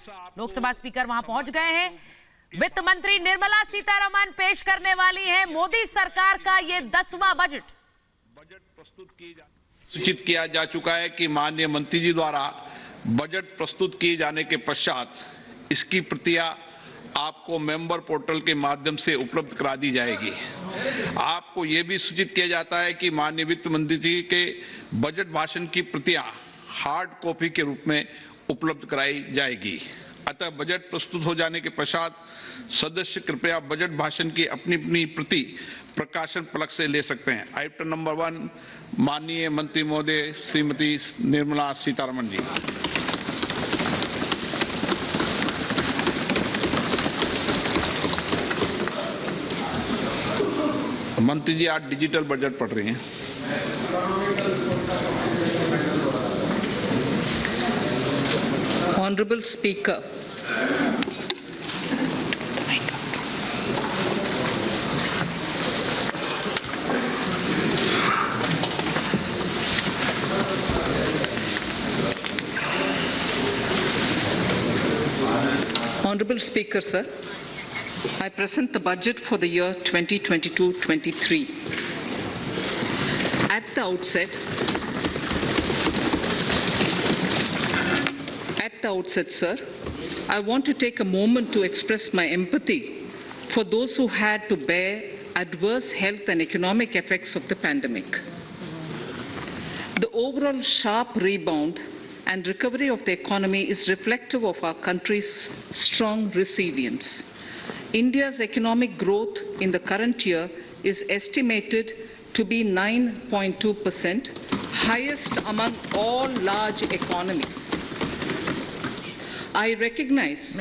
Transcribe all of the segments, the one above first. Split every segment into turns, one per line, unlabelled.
Lok Sabha speaker वहां पहुंच गए हैं। वित्त मंत्री निर्मला सीतारमन पेश करने वाली हैं मोदी सरकार का ये 10वां बजट
प्रस्तुत सूचित किया जा चुका है कि माननीय मंत्री जी द्वारा बजट प्रस्तुत किए जाने के पश्चात इसकी प्रतियां आपको मेंबर पोर्टल के माध्यम से उपलब्ध करा दी जाएगी। आपको यह भी सूचित किया जाता है कि माननीय वित्त मंत्री जी के बजट भाषण की प्रतियां हार्ड कॉपी के रूप में उपलब्ध कराई जाएगी। अतः बजट प्रस्तुत हो जाने के पश्चात सदस्य कृपया बजट भाषण की अपनी अपनी प्रति प्रकाशन फलक से ले सकते हैं। आइटम नंबर 1, माननीय मंत्री महोदय श्रीमती निर्मला सीतारमन जी। मंत्री जी आज डिजिटल बजट पढ़ रही हैं।
Honorable Speaker, Honorable Speaker, sir, I present the budget for the year 2022-23. At the outset, sir, I want to take a moment to express my empathy for those who had to bear adverse health and economic effects of the pandemic. The overall sharp rebound and recovery of the economy is reflective of our country's strong resilience. India's economic growth in the current year is estimated to be 9.2%, highest among all large economies. I recognize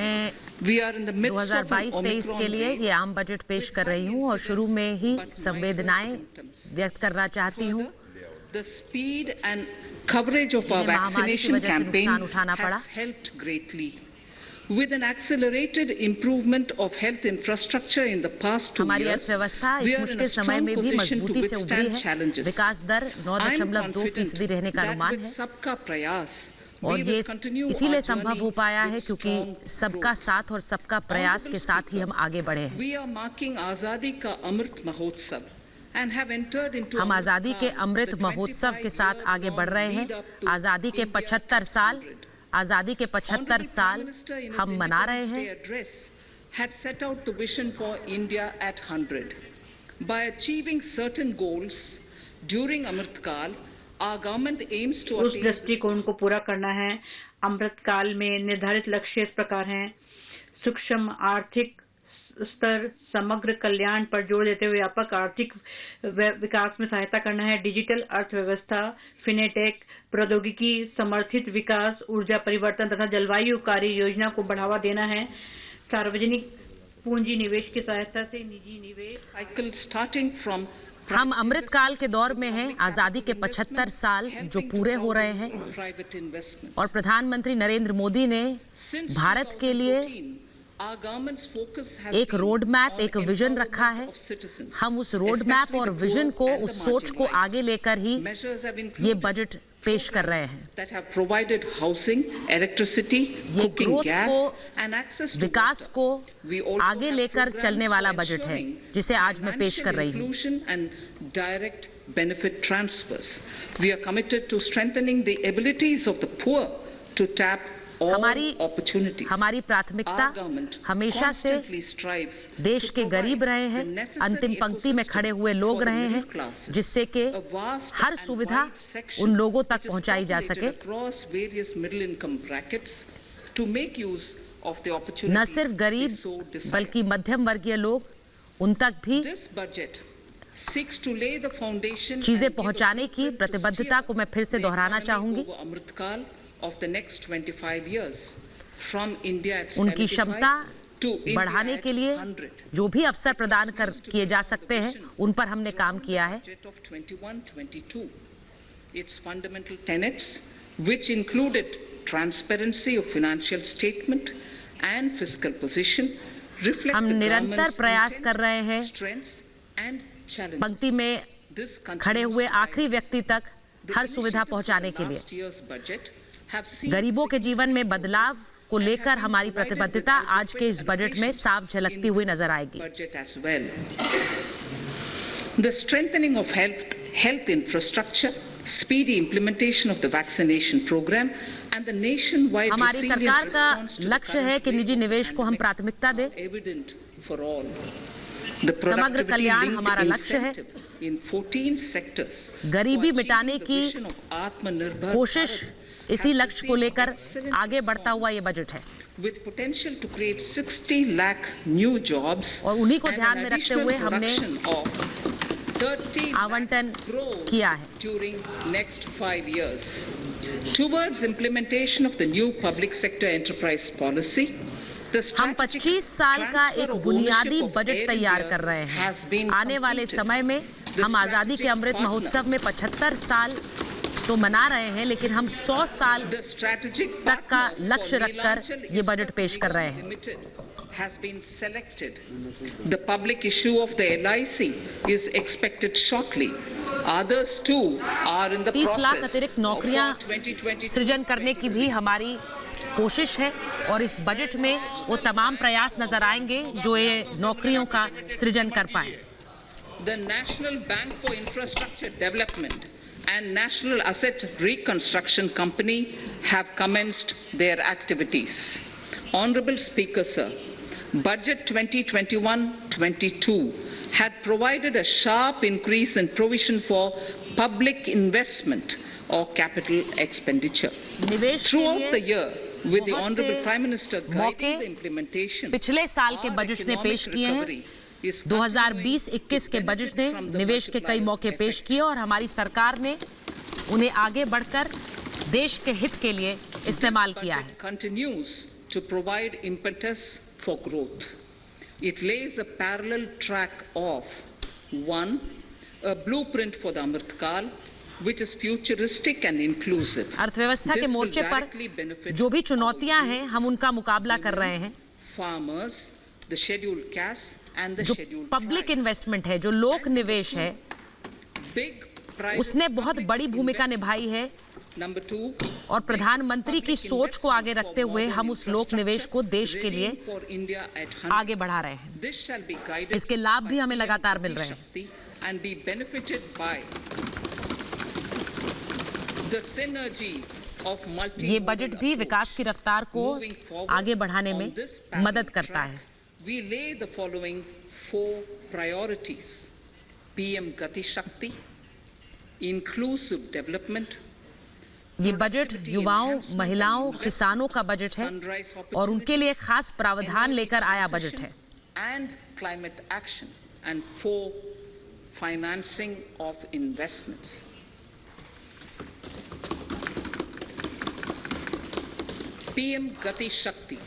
we are in the midst of an
2022-23 के लिए ये आम budget पेश कर रही हूँ और शुरू में ही संवेदनाएं व्यक्त करना चाहती हूँ।
The speed and coverage of our vaccination campaign has helped greatly. With an accelerated improvement of health infrastructure in the past 2 years, we are in a strong position to withstand challenges. I am confident that with सबका प्रयास
और ये इसीलिए संभव हो पाया है क्योंकि सबका साथ और सबका प्रयास के साथ ही हम आगे बढ़े हैं।
We are marking आजादी का Amrit Mahotsav and have entered into
हम आजादी के अमृत महोत्सव के साथ आगे बढ़ रहे हैं। आजादी के 75 साल हम मना रहे हैं।
had set out the vision for India at 100. By achieving certain goals during Amritkaal, our government aims to
उस दृष्टिकोण को पूरा करना है। अमृतकाल में निर्धारित लक्ष्य इस प्रकार हैं: सूक्ष्म आर्थिक स्तर, समग्र कल्याण पर जोर देते हुए व्यापक आर्थिक विकास में सहायता करना है, डिजिटल अर्थव्यवस्था, फिनेटेक, प्रौद्योगिकी समर्थित विकास, ऊर्जा परिवर्तन तथा जलवायु कार्य योजना को बढ़ावा देना है, सार्वजनिक पूंजी निवेश की सहायता से निजी निवेश।
हम अमृतकाल के दौर में हैं। आजादी के 75 साल जो पूरे हो रहे हैं और प्रधानमंत्री नरेंद्र मोदी ने भारत के लिए एक रोड मैप, एक विजन रखा है। हम उस रोड मैप और विजन को, उस सोच को आगे लेकर ही ये बजट पेश कर रहे हैं। ये ग्रोथ को, विकास को आगे लेकर चलने वाला बजट है जिसे आज मैं पेश कर रही हूँ।
Direct benefit transfers. We are committed to strengthening the abilities of the poor to tap
हमारी प्राथमिकता हमेशा से देश के गरीब रहे हैं, अंतिम पंक्ति में खड़े हुए लोग रहे हैं, जिससे कि हर सुविधा उन लोगों तक पहुंचाई जा सके। न सिर्फ गरीब बल्कि मध्यम वर्गीय लोग, उन तक भी चीजें पहुंचाने की प्रतिबद्धता को मैं फिर से दोहराना चाहूंगी। उनकी क्षमता बढ़ाने के लिए जो भी अवसर प्रदान किए जा सकते हैं उन पर हमने काम किया है।
Its fundamental tenets, which included transparency of financial statement and fiscal position, reflect
हम
the
निरंतर
government's
प्रयास कर रहे हैं
strengths and challenges.
पंक्ति में खड़े हुए आखिरी व्यक्ति तक हर सुविधा पहुंचाने के लिए। गरीबों के जीवन में बदलाव को लेकर हमारी प्रतिबद्धता आज के इस बजट में साफ झलकती हुई नजर आएगी।
The strengthening of health infrastructure, speedy implementation of the vaccination program and the nationwide
हमारी
resilient
सरकार का
response to the
लक्ष्य है
current
कि निजी
labor
निवेश को हम
pandemic
प्राथमिकता दें।
are evident for all. The
समग्र कल्याण
productivity-linked
हमारा लक्ष्य है।
incentive in 14 sectors
गरीबी
for
मिटाने
achieving the
की
vision of Atmanirbhar
कोशिश
Bharat
इसी
has
लक्ष्य को
received
लेकर
excellent
आगे बढ़ता हुआ ये
response,
बजट है
with potential to create 60 lakh new jobs
और उन्हीं को
and
ध्यान
an
में रखते
additional
हुए हमने
production of 30
आवंटन
lakh crores
किया है।
during next 5 years. Towards implementation of the new public sector enterprise policy, the
हम
strategic
25 साल का
transfer
एक
of
बुनियादी
ownership of
बजट
Air
तैयार
India
कर रहे
has
हैं।
been
आने वाले
completed.
समय में
The
हम आज़ादी के
strategic
अमृत
partner
महोत्सव में 75 साल तो मना रहे हैं, लेकिन हम 100 साल
The strategic
तक का
partner
लक्ष्य
for
रखकर
Neelachal
ये बजट
Ispat
पेश कर रहे
Nigam
हैं।
Limited has been selected. The public issue of the LIC is expected shortly. Others too are in the
30 lakh
process
अतिरिक्त
of
नौकरियां
2022
सृजन करने की भी हमारी कोशिश है और इस बजट में वो तमाम प्रयास नजर आएंगे जो ये नौकरियों का सृजन कर पाए।
The National Bank for Infrastructure Development and National Asset Reconstruction Company have commenced their activities. Honorable Speaker, sir, Budget 2021-22 had provided a sharp increase in provision for public investment or capital expenditure.
निवेश के
Throughout the
लिए
year, with the
बहुत
Honorable
से
Prime Minister
मौके
guiding the implementation,
पिछले साल के
our
budget ने
economic
पेश किए हैं।
recovery is continuing
2020-21 के
to
बजट
benefit
ने
from the
निवेश के कई
multiplier
मौके पेश
effect.
किए और हमारी सरकार ने उन्हें आगे बढ़कर देश के हित के लिए इस्तेमाल किया है।
This budget continues to provide impetus for growth. It lays a parallel track of one, a blueprint for the Amrit Kaal, which is futuristic and inclusive.
अर्थव्यवस्था के
This will
मोर्चे पर
directly benefit
जो भी
our
चुनौतियां हैं
youth,
हम उनका मुकाबला कर रहे हैं।
farmers, the scheduled castes and the
जो
scheduled
पब्लिक
tribes.
इन्वेस्टमेंट है, जो लोक निवेश है,
Big private
उसने बहुत
public
बड़ी भूमिका
investment.
निभाई है
Number two,
और प्रधानमंत्री की सोच को आगे रखते हुए हम उस लोक निवेश को देश के लिए
for India at 100.
आगे बढ़ा रहे हैं।
This shall be guided
इसके लाभ भी
by
हमें लगातार मिल
Gati
रहे हैं।
Shakti and be benefited by the synergy of multi.
ये बजट भी विकास की रफ्तार को आगे बढ़ाने में मदद करता है।
We lay the following 4 priorities: PM Gati Shakti, inclusive development.
ये बजट युवाओं, महिलाओं, किसानों का बजट है और उनके लिए खास प्रावधान लेकर आया बजट है।
And climate action, and 4, financing of investments. PM Gati Shakti.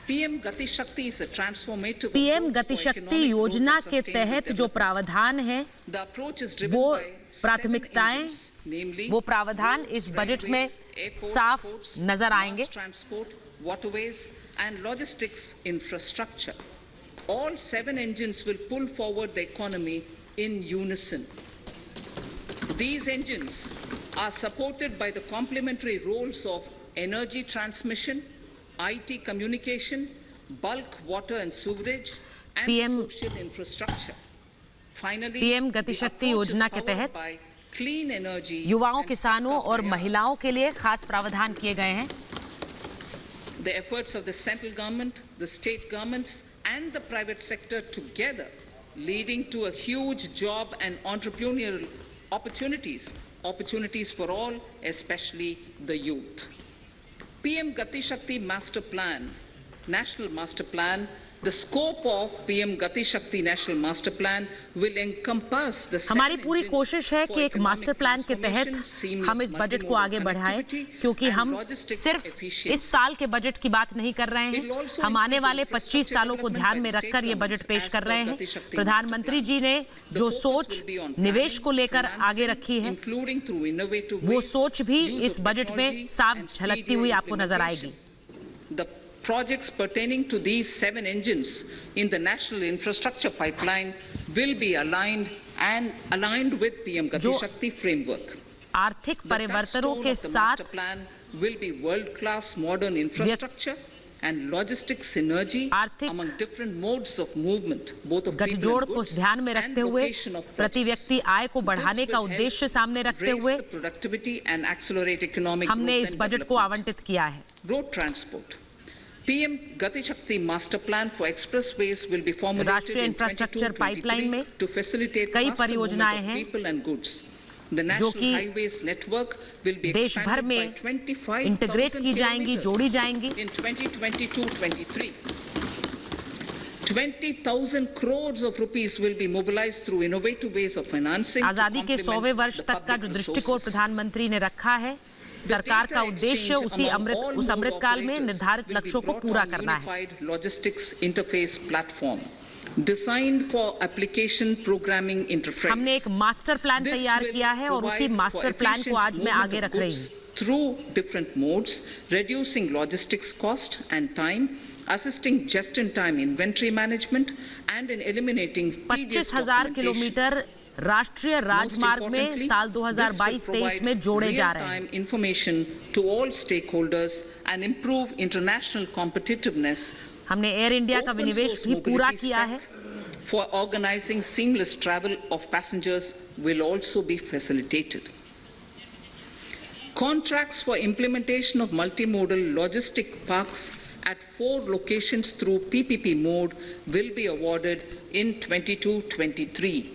PM Gati Shakti is a transformative
PM
approach
गति
for
शक्ति
economic growth
योजना
and
के
sustainable
तहत जो
development.
प्रावधान है
The approach is driven
वो
by 7
प्राथमिकताएं,
engines, namely
वो प्रावधान
roads,
इस बजट में
railways, airports,
साफ
ports,
नजर
mass
आएंगे।
transport, waterways and logistics infrastructure. All 7 engines will pull forward the economy in unison. These engines are supported by the complementary roles of energy transmission, IT communication, bulk water and sewerage, and
PM
social infrastructure. Finally,
PM गति
the
शक्ति
approach is
योजना के
powered
तहत
by clean energy
युवाओं,
and
किसानों
startup
और
prayas.
महिलाओं के लिए खास प्रावधान किए गए हैं।
The efforts of the central government, the state governments, and the private sector together, leading to a huge job and entrepreneurial opportunities for all, especially the youth. PM Gati Shakti Master Plan, National Master Plan, the scope of PM Gati Shakti National Master Plan will encompass the
हमारी पूरी कोशिश है कि एक master plan के तहत हम इस बजट को आगे बढ़ाएं, क्योंकि हम सिर्फ इस साल के बजट की बात नहीं कर रहे हैं, हम आने वाले 25 सालों को ध्यान में रखकर ये बजट पेश कर रहे हैं। प्रधानमंत्री जी ने जो सोच निवेश को लेकर आगे रखी है, वो सोच भी इस बजट में साफ झलकती हुई आपको नजर आएगी।
Projects pertaining to these 7 engines in the national infrastructure pipeline will be aligned with PM Gati Shakti framework.
आर्थिक परिवर्तनों के साथ
will be world-class modern infrastructure and logistic synergy among different modes of movement, both of people and goods,
ध्यान में रखते हुए प्रति व्यक्ति आय को बढ़ाने का उद्देश्य सामने रखते हुए हमने इस बजट को आवंटित किया है।
Road transport. PM Gati Shakti Master Plan for Expressways will be formulated in 2022-23 to facilitate faster movement of people and goods. The National Highways Network will be expanded by 25,000 kilometers in 2022-23. 20,000 crores of rupees will be mobilized through innovative ways of financing.
आजादी के 100वें वर्ष तक का जो दृष्टिकोण प्रधानमंत्री ने रखा है, सरकार का उद्देश्य उस अमृत काल में निर्धारित लक्ष्यों को पूरा करना है।
Logistics interface platform designed for application programming interface.
हमने एक मास्टर प्लान तैयार किया है और उसी मास्टर प्लान को आज मैं आगे रख रही हूँ।
Through different modes, reducing logistics cost and time, assisting just-in-time inventory management, and in eliminating tedious
25,000 kilometre राष्ट्रीय राजमार्ग में साल 2022-23 में जोड़े जा रहे हैं।
Information to all stakeholders and improve international competitiveness.
हमने एयर इंडिया का विनिवेश भी पूरा किया है।
For organizing seamless travel of passengers will also be facilitated. Contracts for implementation of multimodal logistic parks at 4 locations through PPP mode will be awarded in 22-23.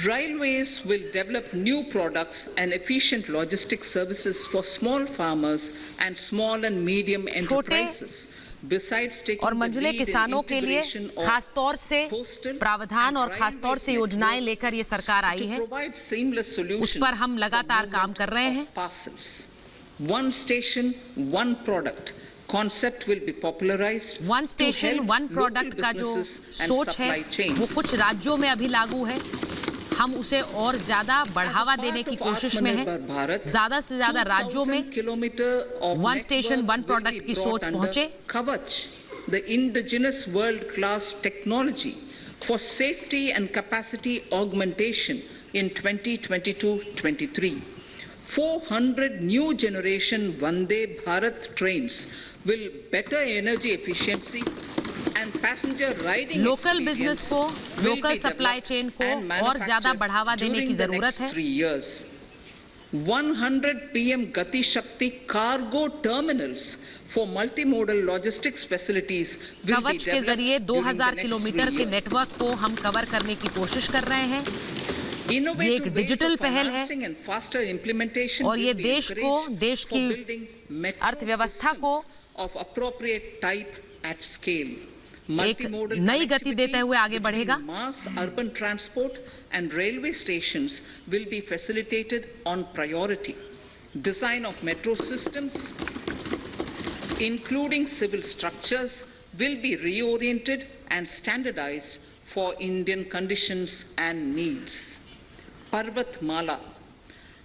Railways will develop new products and efficient logistics services for small farmers and small and medium enterprises. Besides taking
और मंझले किसानों के लिए खास तौर से प्रावधान और खास तौर से योजनाएं लेकर ये सरकार आई है, उस पर हम लगातार काम कर रहे हैं।
One station, one product concept will be popularized.
One station, one product का जो सोच है वो कुछ राज्यों में अभी लागू है, हम उसे और ज्यादा बढ़ावा देने की कोशिश में हैं। ज्यादा से ज्यादा राज्यों में वन स्टेशन वन प्रोडक्ट की सोच पहुंचे।
कवच, the indigenous world-class technology for safety and capacity augmentation in 2022-23. 400 new generation Vande Bharat trains will better energy efficiency and passenger riding
local business को, लोकल सप्लाई चेन को और ज्यादा बढ़ावा देने की जरूरत है।
100 PM Gati Shakti cargo terminals for multimodal logistics facilities will be
कवच के जरिए 2000 किलोमीटर के नेटवर्क को हम कवर करने की कोशिश कर रहे हैं। ये एक डिजिटल पहल है और ये देश को, देश की अर्थव्यवस्था को एक नई गति देते हुए आगे बढ़ेगा।
Mass urban transport and railway stations will be facilitated on priority. Design of metro systems, including civil structures, will be reoriented and standardized for Indian conditions and needs. Parvat Mala,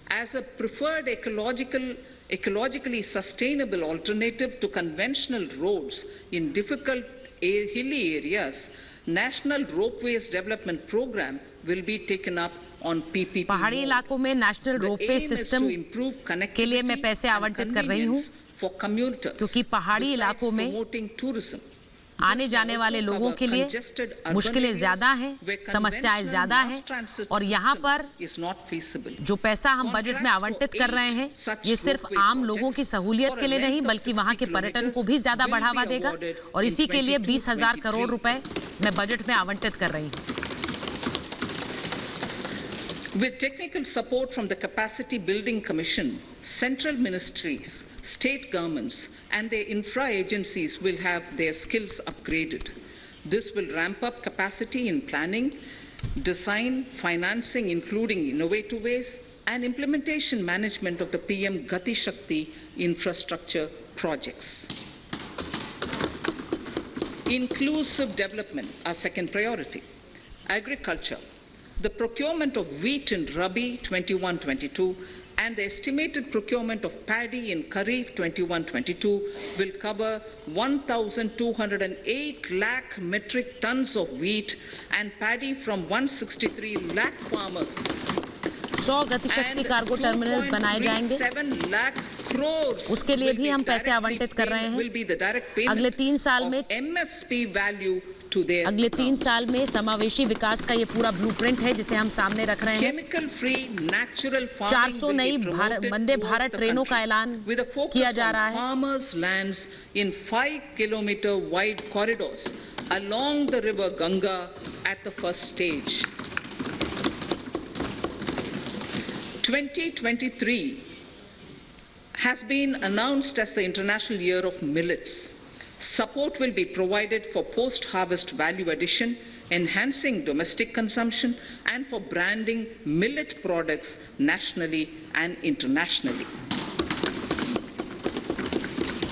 as a preferred ecologically sustainable alternative to conventional roads in difficult hilly areas, National Ropeways Development Program will be taken up on PPP.
पहाड़ी इलाकों में national ropeway system के लिए मैं पैसे आवंटित कर रही हूँ, क्योंकि पहाड़ी इलाकों में आने जाने वाले लोगों के लिए मुश्किलें ज्यादा हैं, समस्याएं ज्यादा हैं, और यहाँ पर जो पैसा हम बजट में आवंटित कर रहे हैं ये सिर्फ आम लोगों की सहूलियत के लिए नहीं बल्कि वहाँ के पर्यटन को भी ज्यादा बढ़ावा देगा, और इसी के लिए 20,000 करोड़ रुपए मैं बजट में आवंटित कर रही हूँ।
With technical support from the Capacity Building Commission, central ministries, state governments and their infra agencies will have their skills upgraded. This will ramp up capacity in planning, design, financing, including innovative ways, and implementation management of the PM Gati Shakti infrastructure projects. Inclusive development, our second priority. Agriculture. The procurement of wheat in Rabi 21-22 and the estimated procurement of paddy in Kharif 21-22 will cover 1,208 lakh metric tons of wheat and paddy from 163 lakh farmers.
100 Gatishakti cargo terminals बनाए जाएंगे। उसके लिए भी हम पैसे आवंटित कर रहे हैं। अगले 3 साल में समावेशी विकास का ये पूरा ब्लूप्रिंट है जिसे हम सामने रख रहे हैं। 400 नई वंदे भारत ट्रेनों का ऐलान किया जा रहा है।
Farmers' lands in 5 kilometer wide corridors along the river Ganga at the first stage. 2023 has been announced as the International Year of Millets. Support will be provided for post-harvest value addition, enhancing domestic consumption, and for branding millet products nationally and internationally.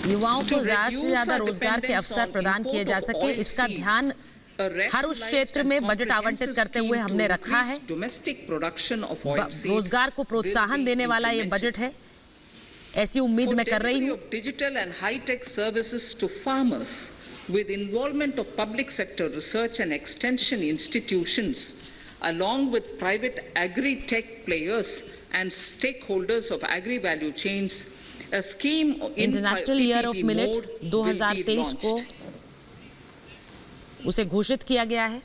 युवाओं को ज़्यादा से ज़्यादा रोजगार के अवसर प्रदान किए जा सके, इसका ध्यान हर उस क्षेत्र में बजट आवंटित करते हुए हमने रखा है। रोजगार को प्रोत्साहन देने वाला ये बजट है, ऐसी उम्मीद मैं कर रही हूँ।
Digital and high-tech services to farmers with involvement of public sector research and extension institutions along with private agri-tech players and stakeholders of agri-value chains, a scheme in
International Year of Millet 2023 को उसे घोषित किया गया है,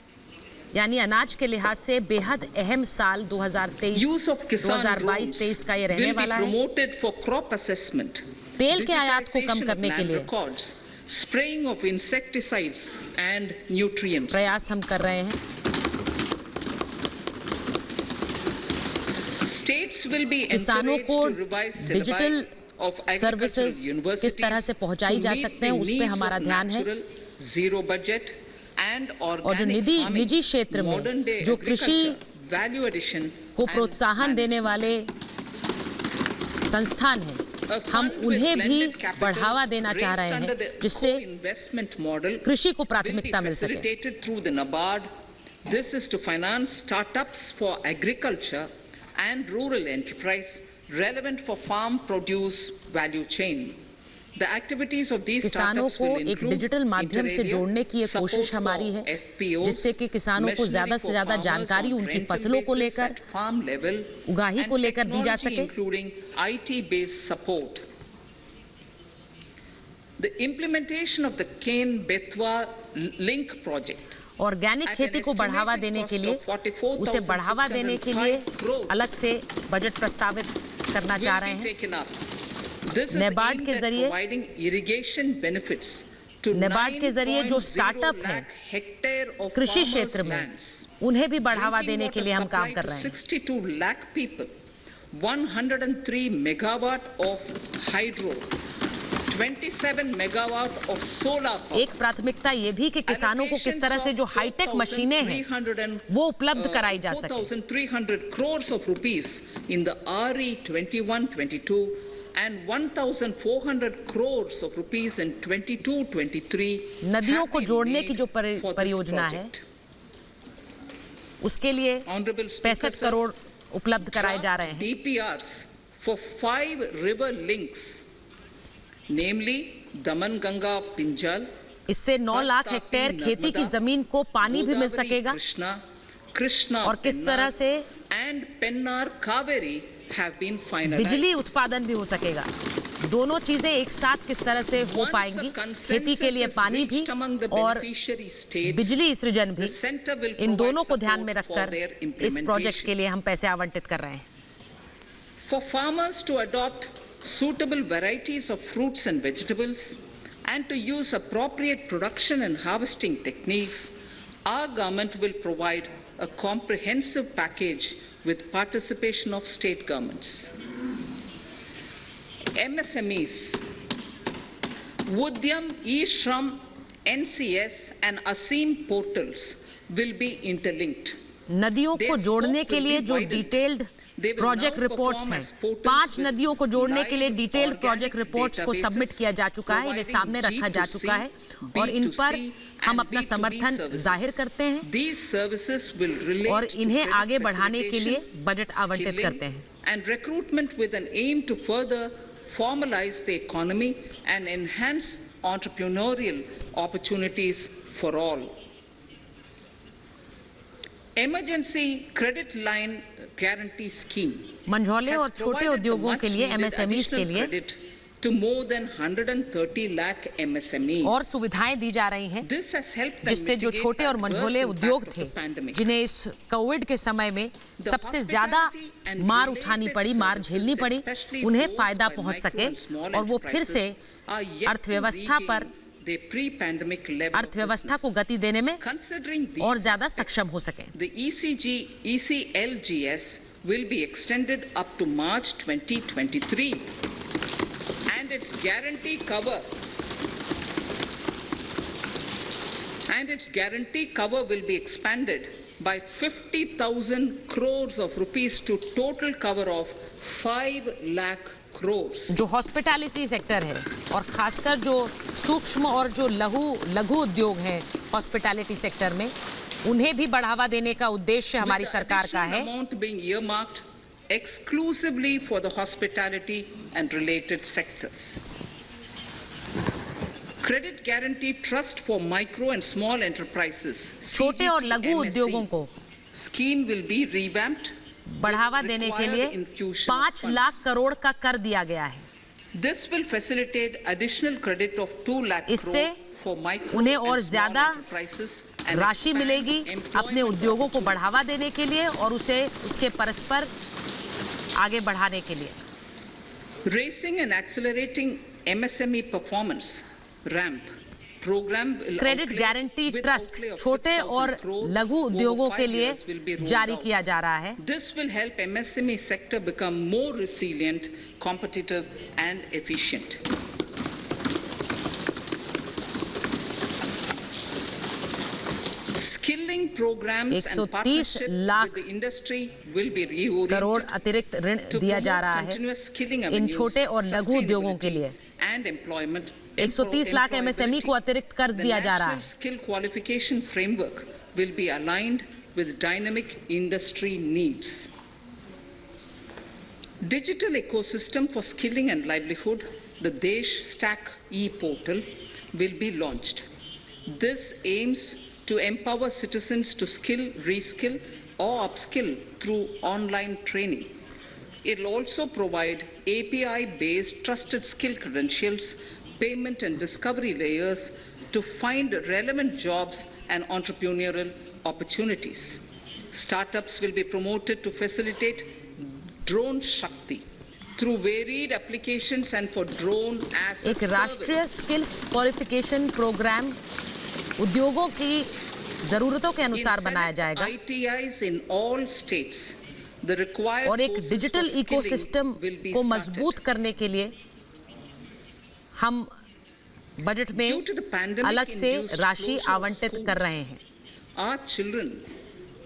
यानी अनाज के लिहाज से बेहद अहम साल 2022-23 का ये रहने वाला है। तेल के आयात को कम करने के लिए
spraying of insecticides and nutrients.
प्रयास हम कर रहे हैं।
States will be
किसानों को
encouraged to revise
digital
of
services किस तरह से पहुंचाई जा सकते हैं, उस पे हमारा ध्यान है।
Zero budget and
और जो
organic
निजी क्षेत्र में जो कृषि को प्रोत्साहन देने वाले संस्थान हैं, हम उन्हें भी बढ़ावा देना चाह रहे हैं जिससे कृषि को प्राथमिकता मिल सके।
This is to finance startups for agriculture and rural enterprise relevant for farm produce value chain. The activities of these
किसानों
startups
को
will
एक
include
डिजिटल माध्यम से जोड़ने की ये
support
कोशिश
for
हमारी है,
FPOs,
जिससे कि किसानों को ज़्यादा से ज़्यादा जानकारी उनकी फसलों को लेकर, उगाही को लेकर दी जा सके।
including IT-based support. The implementation of the Cane Betwa link project.
Organic खेती को बढ़ावा देने के लिए, उसे बढ़ावा देने के लिए अलग से बजट प्रस्तावित करना चाह रहे हैं। नेबार्ड के जरिए जो स्टार्टअप हैं कृषि क्षेत्र में, उन्हें भी बढ़ावा देने के लिए हम काम कर रहे हैं।
62 lakh people, 103 megawatt of hydro, 27 megawatt of solar power.
एक प्राथमिकता ये भी कि किसानों को किस तरह से जो हाईटेक मशीनें हैं वो उपलब्ध कराई जा सके।
4,300 crores of rupees in the RE 21-22 and 1,400 crores of rupees in 22-23.
नदियों को जोड़ने की जो परियोजना है, उसके लिए 65 करोड़ उपलब्ध कराए जा रहे हैं।
DPRs for 5 river links, namely Daman, Ganga, Pinjal.
इससे 9 लाख हेक्टेयर खेती की जमीन को पानी भी मिल सकेगा,
कृष्णा
और किस तरह से
and Pennar Kaveri have been finalized.
बिजली उत्पादन भी हो सकेगा। दोनों चीजें एक साथ किस तरह से हो पाएंगी, खेती के लिए पानी भी और बिजली सृजन भी, इन दोनों को ध्यान में रखकर इस प्रोजेक्ट के लिए हम पैसे आवंटित कर रहे हैं।
For farmers to adopt suitable varieties of fruits and vegetables and to use appropriate production and harvesting techniques, our government will provide a comprehensive package with participation of state governments. MSMEs, Udyam, eShram, NCS and ASEEM portals will be interlinked.
नदियों को जोड़ने के लिए जो detailed project reports हैं, 5 नदियों को जोड़ने के लिए डिटेल्ड प्रोजेक्ट रिपोर्ट्स को सबमिट किया जा चुका है, इन्हें सामने रखा जा चुका है और इन पर हम अपना समर्थन जाहिर करते हैं और इन्हें आगे बढ़ाने के लिए बजट आवंटित करते हैं।
And recruitment with an aim to further formalize the economy and enhance entrepreneurial opportunities for all. Emergency Credit Line Guarantee Scheme
मंझौले और छोटे उद्योगों के लिए MSMEs के लिए
to more than 130 lakh MSMEs.
और सुविधाएं दी जा रही हैं जिससे जो छोटे और मंझोले उद्योग थे जिन्हें इस कोविड के समय में सबसे ज्यादा मार उठानी पड़ी, मार झेलनी पड़ी, उन्हें फायदा पहुंच सके और वो फिर से अर्थव्यवस्था को गति देने में और ज्यादा सक्षम हो सके।
The ECLGS will be extended up to March 2023 and its guarantee cover will be expanded by 50,000 crores of rupees to total cover of 5 lakh crores.
जो हॉस्पिटैलिटी सेक्टर है और खासकर जो सूक्ष्म और जो लघु उद्योग हैं हॉस्पिटैलिटी सेक्टर में, उन्हें भी बढ़ावा देने का उद्देश्य हमारी सरकार का है।
Amount being earmarked exclusively for the hospitality and related sectors. Credit Guarantee Trust for Micro and Small Enterprises
छोटे और लघु उद्योगों को
scheme will be revamped.
बढ़ावा देने के लिए 5 लाख करोड़ का कर दिया गया है।
This will facilitate additional credit of 2 lakh crore for micro
उन्हें और
and small
ज्यादा
enterprises
राशि मिलेगी अपने उद्योगों को बढ़ावा देने के लिए और उसे उसके परस्पर आगे बढ़ाने के लिए।
Raising and accelerating MSME performance ramp program
credit guarantee trust छोटे और लघु उद्योगों के लिए जारी किया जा रहा है।
This will help MSME sector become more resilient, competitive and efficient. Skilling programs and partnerships with the industry will be reoriented
crore अतिरिक्त ऋण दिया जा रहा है इन छोटे और लघु उद्योगों के लिए। 130 लाख MSME को अतिरिक्त कर्ज दिया जा रहा है।
Skill qualification framework will be aligned with dynamic industry needs. Digital ecosystem for skilling and livelihood, the Desh Stack e-portal, will be launched. This aims to empower citizens to skill, reskill or upskill through online training. It will also provide API-based trusted skill credentials, payment and discovery layers to find relevant jobs and entrepreneurial opportunities. Startups will be promoted to facilitate drone Shakti through varied applications and for drone as a
एक राष्ट्रीय skill qualification programme उद्योगों की जरूरतों के अनुसार बनाया जाएगा
ITIs in all states. The required
और एक डिजिटल इकोसिस्टम को मजबूत करने के लिए हम बजट में अलग से राशि आवंटित कर रहे हैं।
Our children,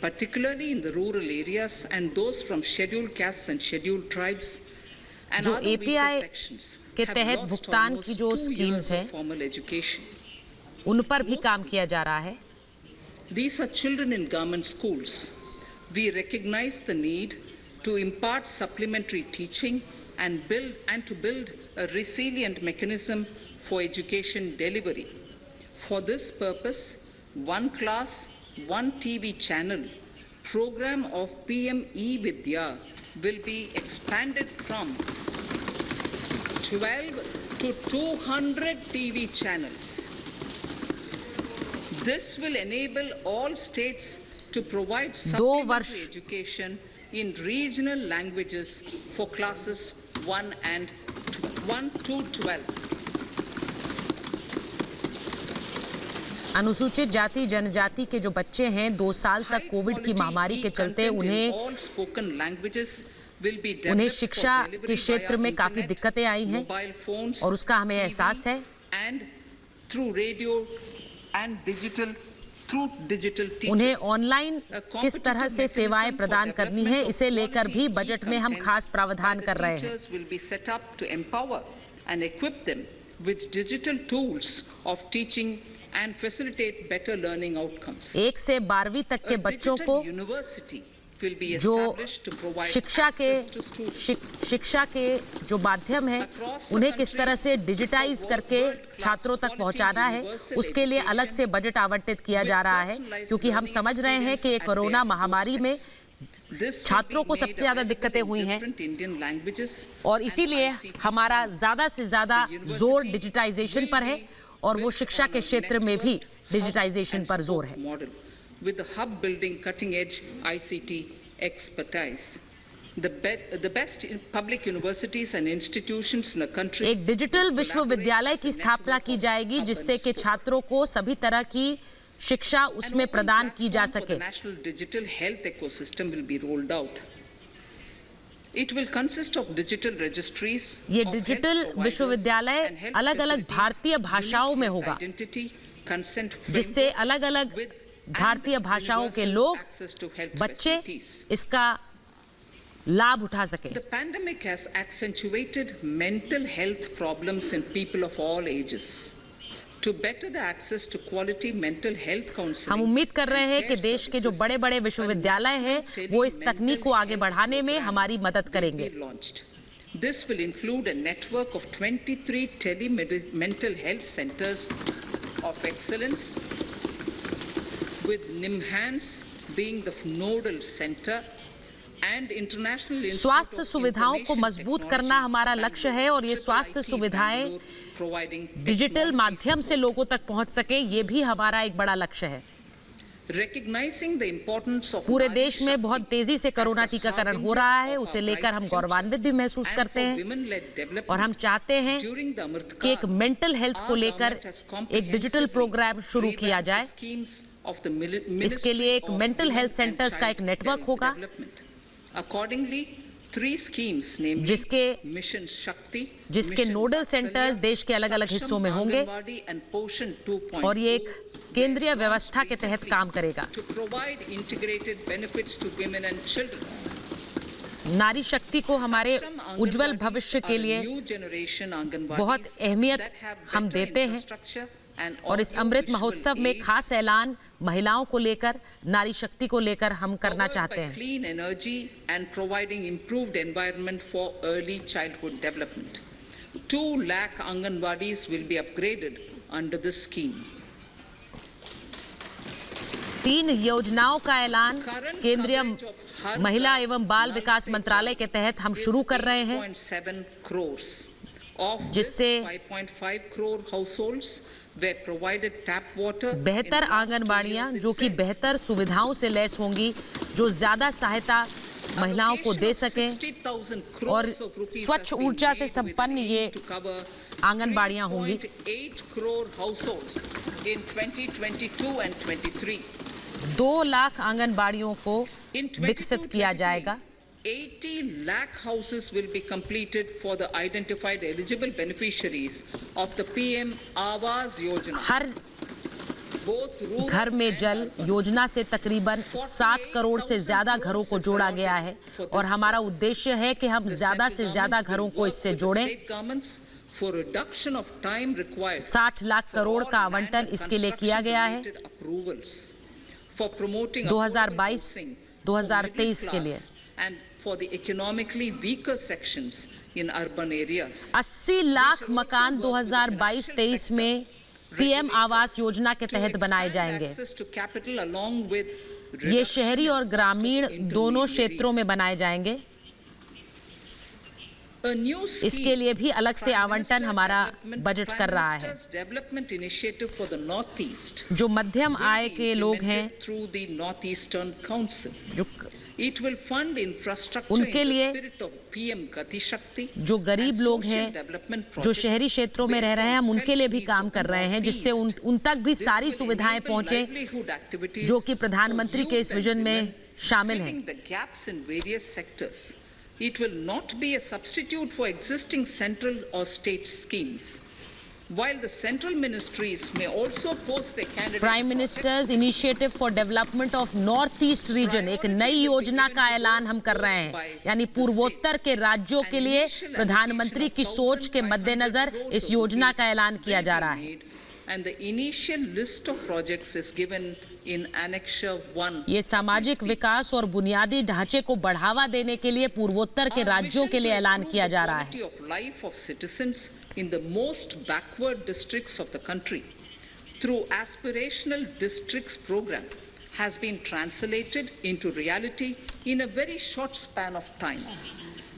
particularly in the rural areas and those from scheduled castes and scheduled tribes and
जो
other weaker
API
sections
के
have
तहत
lost
भुगतान
almost
की जो
2
स्कीम्स
years
हैं
of formal education.
उन पर भी काम किया जा रहा है।
These are children in government schools. We recognize the need to impart supplementary teaching and to build a resilient mechanism for education delivery. For this purpose, One Class, One TV channel program of PM E-Vidya will be expanded from 12 to 200 TV channels. This will enable all states to provide supplementary education in regional languages for classes 1 to 12.
अनुसूचित जाति जनजाति के जो बच्चे हैं 2 साल तक Covid की महामारी के चलते उन्हें शिक्षा के क्षेत्र में काफी दिक्कतें आई हैं और उसका हमें एहसास है। उन्हें ऑनलाइन किस तरह से सेवाएं प्रदान करनी है, इसे लेकर भी बजट में हम खास प्रावधान कर रहे हैं।
and facilitate better learning outcomes.
1 से 12वीं तक के बच्चों को जो शिक्षा के जो माध्यम है उन्हें किस तरह से डिजिटाइज करके छात्रों तक पहुंचाना है, उसके लिए अलग से बजट आवंटित किया जा रहा है, क्योंकि हम समझ रहे हैं कि कोरोना महामारी में छात्रों को सबसे ज्यादा दिक्कतें हुई हैं और इसीलिए हमारा ज्यादा से ज्यादा जोर डिजिटाइजेशन पर है और वो शिक्षा के क्षेत्र में भी डिजिटाइजेशन पर जोर है।
With the hub building cutting edge ICT expertise. The best public universities and institutions in the country.
एक डिजिटल विश्वविद्यालय की स्थापना की जाएगी जिससे कि छात्रों को सभी तरह की शिक्षा उसमें प्रदान की जा सके।
National digital health ecosystem will be rolled out. It will consist of digital registries.
ये डिजिटल विश्वविद्यालय अलग-अलग भारतीय भाषाओं में होगा, जिससे अलग-अलग भारतीय भाषाओं के लोग, बच्चे इसका लाभ उठा सके।
The pandemic has accentuated mental health problems in people of all ages. To better the access to quality mental health counseling.
हम उम्मीद कर रहे हैं कि देश के जो बड़े-बड़े विश्वविद्यालय हैं वो इस तकनीक को आगे बढ़ाने में हमारी मदद करेंगे।
This will include a network of 23 tele-mental health centers of excellence, with NIMHANS being the nodal center and international institute.
स्वास्थ्य सुविधाओं को मजबूत करना हमारा लक्ष्य है और ये स्वास्थ्य सुविधाएं डिजिटल माध्यम से लोगों तक पहुंच सके, ये भी हमारा एक बड़ा लक्ष्य है। पूरे देश में बहुत तेजी से कोरोना टीकाकरण हो रहा है, उसे लेकर हम गौरवान्वित भी महसूस करते हैं और हम चाहते हैं कि एक मेंटल हेल्थ को लेकर एक डिजिटल प्रोग्राम शुरू किया जाए। इसके लिए एक मेंटल हेल्थ सेंटर्स का एक नेटवर्क होगा, जिसके नोडल सेंटर्स देश के अलग-अलग हिस्सों में होंगे और ये एक केंद्रीय व्यवस्था के तहत काम करेगा। नारी शक्ति को हमारे उज्जवल भविष्य के लिए बहुत अहमियत हम देते हैं और इस अमृत महोत्सव में खास ऐलान महिलाओं को लेकर, नारी शक्ति को लेकर हम करना चाहते हैं।
Clean energy and providing improved environment for early childhood development. 2 lakh Anganwadis will be upgraded under this scheme.
3 योजनाओं का ऐलान केंद्रीय महिला एवं बाल विकास मंत्रालय के तहत हम शुरू कर रहे हैं, जिससे बेहतर आंगनबाड़ियां जो कि बेहतर सुविधाओं से लैस होंगी, जो ज्यादा सहायता महिलाओं को दे सकें और स्वच्छ ऊर्जा से संपन्न ये आंगनबाड़ियां होंगी। 2 लाख आंगनबाड़ियों को विकसित किया जाएगा।
80 lakh houses will be completed for the identified eligible beneficiaries of the PM Awas Yojana.
हर घर में जल योजना से तकरीबन 7 करोड़ से ज्यादा घरों को जोड़ा गया है और हमारा उद्देश्य है कि हम ज्यादा से ज्यादा घरों को इससे जोड़ें। 60 लाख करोड़ का आवंटन इसके लिए किया गया है 2022-2023 के लिए।
For the economically weaker sections in urban areas.
80 lakh मकान 2022-23 में पीएम आवास योजना के तहत बनाए जाएंगे। ये शहरी और ग्रामीण दोनों क्षेत्रों में बनाए जाएंगे। इसके लिए भी अलग से आवंटन हमारा बजट कर रहा है। जो मध्यम आय के लोग हैं, जो उनके लिए, जो गरीब लोग हैं, जो शहरी क्षेत्रों में रह रहे हैं, हम उनके लिए भी काम कर रहे हैं, जिससे उन तक भी सारी सुविधाएं पहुंचे जो कि प्रधानमंत्री के इस विजन में शामिल हैं।
It will not be a substitute for existing central or state schemes. While the central ministries may also post their candidates.
Prime Minister's Initiative for Development of North East Region, एक नई योजना का ऐलान हम कर रहे हैं, यानी पूर्वोत्तर के राज्यों के लिए प्रधानमंत्री की सोच के मद्देनजर इस योजना का ऐलान किया जा रहा है।
and the initial list of projects is given in Annexure 1.
ये सामाजिक विकास और बुनियादी ढांचे को बढ़ावा देने के लिए पूर्वोत्तर के राज्यों के लिए ऐलान किया जा रहा है.
Of life of citizens in the most backward districts of the country through aspirational districts program has been translated into reality in a very short span of time.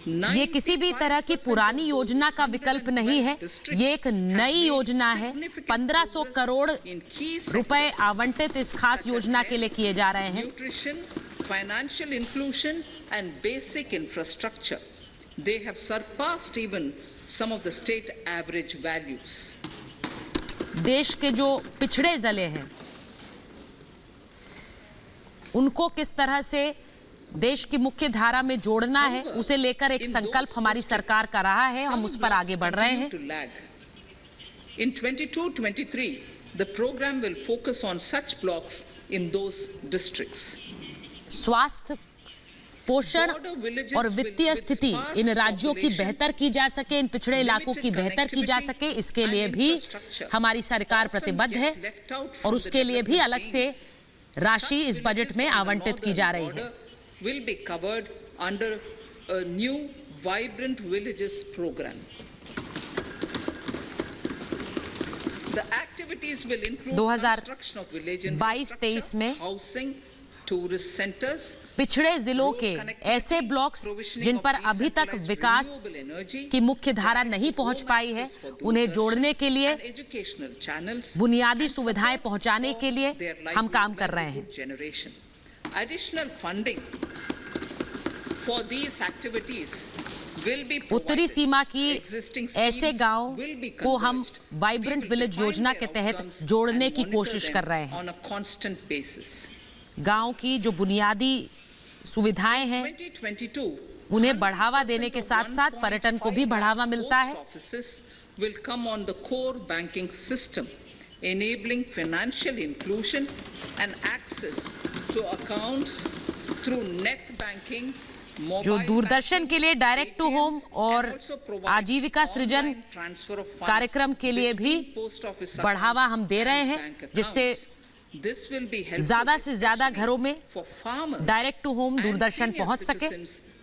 ये किसी भी तरह की पुरानी योजना का विकल्प नहीं है. ये एक नई योजना है. 1500 करोड़ रुपए आवंटित इस खास योजना के लिए किए जा रहे हैं.
Nutrition, financial inclusion and basic infrastructure. They have surpassed even some of the state average values.
देश के जो पिछड़े जिले हैं उनको किस तरह से देश की मुख्य धारा में जोड़ना है, उसे लेकर एक संकल्प हमारी सरकार का रहा है. हम उस पर आगे बढ़ रहे हैं.
In 22-23, the program will focus on such blocks in those districts.
स्वास्थ्य, पोषण और वित्तीय स्थिति इन राज्यों की बेहतर की जा सके, इन पिछड़े इलाकों की बेहतर की जा सके, इसके लिए भी हमारी सरकार प्रतिबद्ध है और उसके लिए भी अलग से राशि इस बजट में आवंटित की जा रही है.
Will be covered under a new Vibrant Villages program. The activities will include construction of village infrastructure,
में
housing, tourist centers,
पिछड़े जिलों के ऐसे ब्लॉक्स जिन पर अभी तक विकास की मुख्य धारा नहीं पहुंच पाई है, उन्हें जोड़ने के लिए, बुनियादी सुविधाएं पहुंचाने के लिए हम काम कर रहे हैं.
Additional funding for these activities will be
उत्तरी सीमा की ऐसे गांव को हम वाइब्रेंट विलेज योजना के तहत जोड़ने की कोशिश कर रहे हैं.
on a constant basis.
गांव की जो बुनियादी सुविधाएं हैं उन्हें बढ़ावा देने के साथ-साथ पर्यटन को भी बढ़ावा मिलता है.
will come on the core banking system, enabling financial inclusion and access to accounts through net banking.
जो दूरदर्शन के लिए डायरेक्ट टू होम और आजीविका सृजन कार्यक्रम के लिए भी बढ़ावा हम दे रहे हैं, जिससे ज्यादा से ज्यादा घरों में डायरेक्ट टू होम दूरदर्शन पहुंच सके.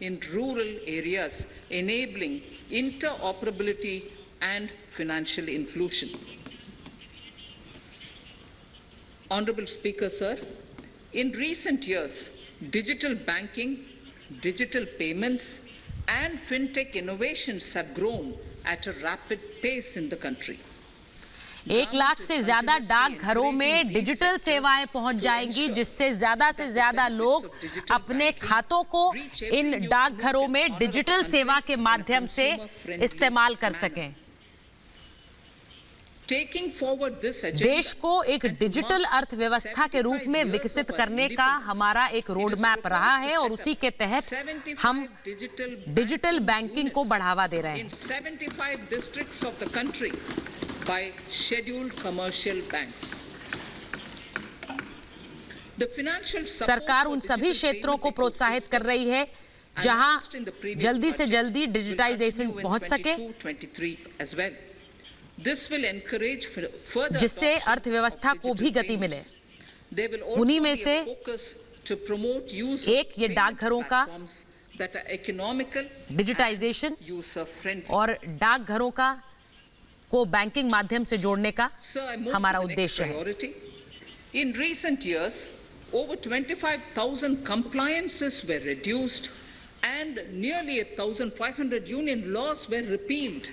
in rural areas, enabling interoperability and financial inclusion. Honorable Speaker, sir, in recent years, digital banking, digital payments, and fintech innovations have grown at a rapid pace in the country.
1 lakh से ज्यादा डाकघरों में digital सेवाएं पहुंच जाएंगी, जिससे ज्यादा से ज्यादा लोग अपने खातों को इन डाकघरों में डिजिटल सेवा के माध्यम से इस्तेमाल कर सकें. देश को एक डिजिटल अर्थव्यवस्था के रूप में विकसित करने का हमारा एक रोड मैप रहा है और उसी के तहत हम डिजिटल बैंकिंग को बढ़ावा दे रहे हैं.
By scheduled commercial banks.
सरकार उन सभी क्षेत्रों को प्रोत्साहित कर रही है जहां जल्दी से जल्दी डिजिटाइजेशन पहुंच सके, जिससे अर्थव्यवस्था को भी गति मिले. उन्हीं में से एक ये डाकघरों का डिजिटाइजेशन और डाकघरों का को बैंकिंग माध्यम से जोड़ने का हमारा उद्देश्य है.
In recent years, over 25,000 compliances were reduced and nearly 1,500 union laws were repealed.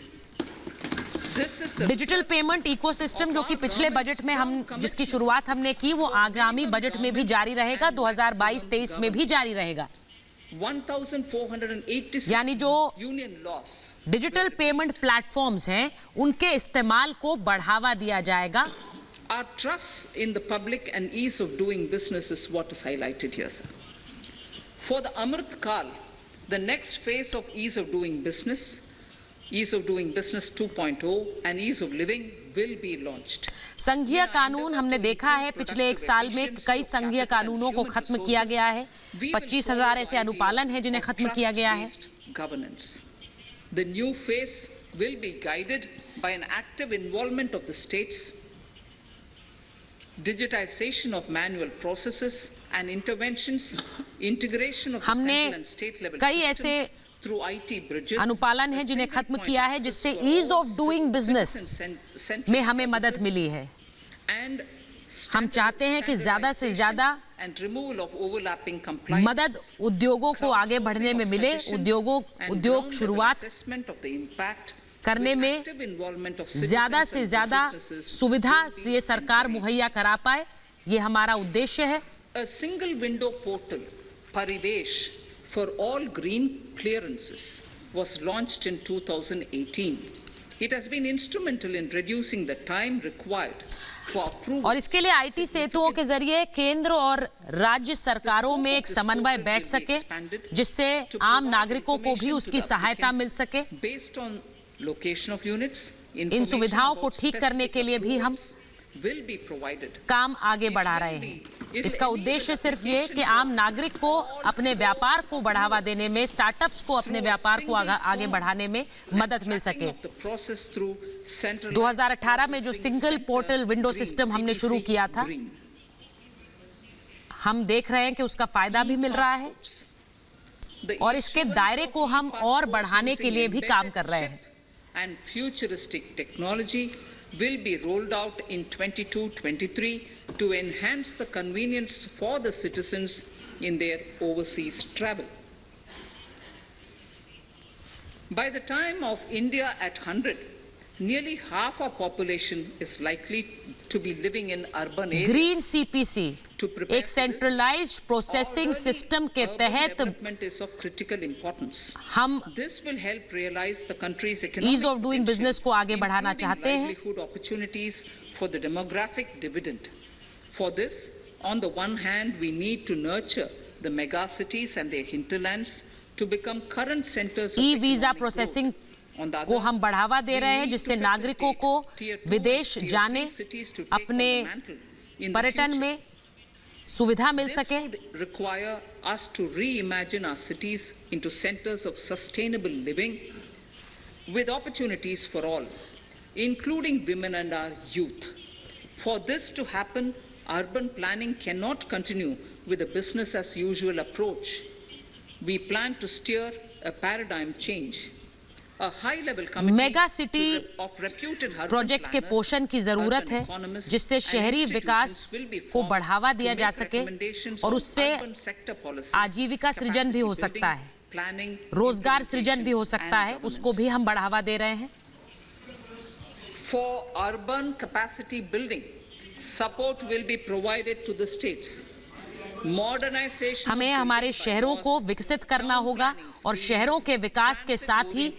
Digital payment ecosystem जो कि पिछले बजट में हम जिसकी शुरुआत हमने की, वो आगामी बजट में भी जारी रहेगा, 2022-23 में भी जारी रहेगा.
1,486
यानी जो डिजिटल पेमेंट प्लेटफॉर्म्स हैं, उनके इस्तेमाल को बढ़ावा दिया जाएगा.
Our trust in the public and ease of doing business is what is highlighted here, sir. For the Amrit Kal, the next phase of ease of doing business 2.0 and ease of living will be launched.
संघीय कानून हमने देखा है पिछले 1 साल में कई संघीय कानूनों को खत्म किया गया है. 25,000 ऐसे अनुपालन हैं जिन्हें खत्म किया गया है.
The new phase will be guided by an active involvement of the states, digitization of manual processes and interventions, integration of the
हमने
central and state level
कई ऐसे
systems through IT bridges,
अनुपालन है जिन्हें खत्म किया है, जिससे ईज ऑफ डूइंग बिजनेस में हमें मदद मिली है। हम चाहते हैं कि ज्यादा से ज्यादा मदद उद्योगों को आगे बढ़ने में मिले, उद्योग शुरुआत करने में ज्यादा से ज्यादा सुविधा ये सरकार मुहैया करा पाए, ये हमारा उद्देश्य है।
A single window portal, Parivesh, for all green clearances was launched in 2018. It has been instrumental in reducing the time required for approval.
और इसके लिए आईटी सेतुओं के जरिए केंद्र और राज्य सरकारों में एक समन्वय बैठ सके, जिससे आम नागरिकों को भी उसकी सहायता मिल सके।
Based on location of units,
इन सुविधाओं को ठीक करने के लिए भी हम
will be provided.
काम आगे बढ़ा रहे हैं। इसका उद्देश्य सिर्फ ये कि आम नागरिक को अपने व्यापार को बढ़ावा देने में, स्टार्टअप्स को अपने व्यापार को आगे बढ़ाने में मदद मिल सके। 2018 में जो सिंगल पोर्टल विंडो सिस्टम हमने शुरू किया था, हम देख रहे हैं कि उसका फायदा भी मिल रहा है और इसके दायरे को हम और बढ़ाने के लिए भी काम कर रहे हैं।
And futuristic technology will be rolled out in 22-23 to enhance the convenience for the citizens in their overseas travel. By the time of India at 100, nearly half our population is likely to be living in urban areas.
Green CPC एक centralised processing system के तहत हम ease of doing business को आगे बढ़ाना चाहते हैं।
For the demographic dividend. For this, on the one hand, we need to nurture the megacities and their hinterlands to become current centers of
ई-वीजा
economic
processing
growth.
को हम बढ़ावा दे रहे हैं, जिससे नागरिकों को विदेश जाने, अपने पर्यटन में सुविधा मिल सके।
This would require us to reimagine our cities into centers of sustainable living with opportunities for all, including women and our youth. For this to happen, urban planning cannot continue with a business as usual approach. We plan to steer a paradigm change. A high-level committee
mega city
of reputed urban
project के
planners,
पोषण की जरूरत
urban
है,
economists
जिससे
and
शहरी विकास
institutions will be
को
formed
बढ़ावा
to
दिया जा
make
सके
recommendations
और
on
उससे
urban sector policies,
आजीविका सृजन भी हो
capacity
सकता
building,
है,
planning,
रोजगार सृजन भी हो
implementation
सकता है,
and
उसको भी हम बढ़ावा दे रहे हैं।
For urban capacity building, support will be provided to the states. Modernization
हमें हमारे शहरों को विकसित करना होगा और शहरों के विकास के साथ ही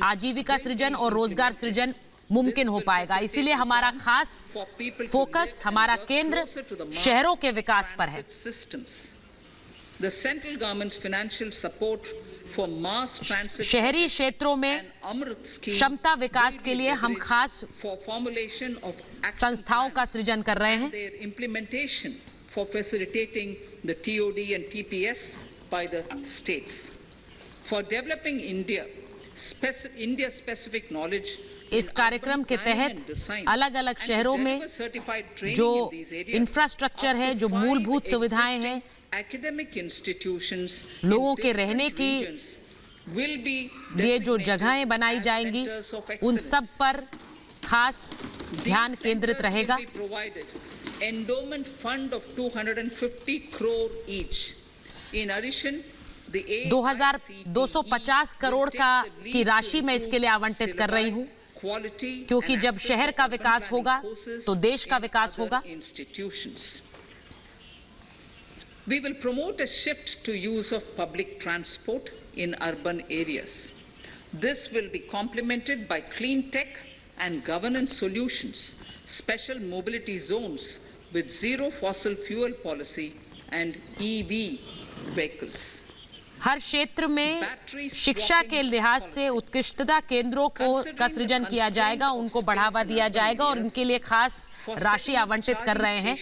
आजीविका सृजन और रोजगार सृजन मुमकिन हो पाएगा। इसीलिए हमारा खास फोकस, हमारा केंद्र शहरों के विकास पर है।
The central government's financial support for mass transit
शहरी क्षेत्रों में क्षमता विकास के लिए हम खास
for formulation of
संस्थाओं का सृजन कर रहे हैं।
their implementation for facilitating the TOD and TPS by the states. For developing India-specific knowledge
इस कार्यक्रम के तहत अलग-अलग शहरों में जो इंफ्रास्ट्रक्चर है, जो मूलभूत सुविधाएं हैं,
academic institutions,
लोगों के रहने की
will be
लिए जो जगहें बनाई जाएंगी, उन सब पर खास ध्यान केंद्रित रहेगा।
Endowment fund of 250 crore each. In addition, the
250 crore की राशि मैं इसके लिए आवंटित कर रही हूँ, क्योंकि जब शहर का विकास होगा तो देश का विकास होगा।
We will promote a shift to use of public transport in urban areas. This will be complemented by clean tech and governance solutions, special mobility zones with zero fossil fuel policy and EV vehicles.
हर क्षेत्र में शिक्षा के लिहाज से उत्कृष्टता केंद्रों का सृजन किया जाएगा, उनको बढ़ावा दिया जाएगा और उनके लिए खास राशि आवंटित कर रहे हैं।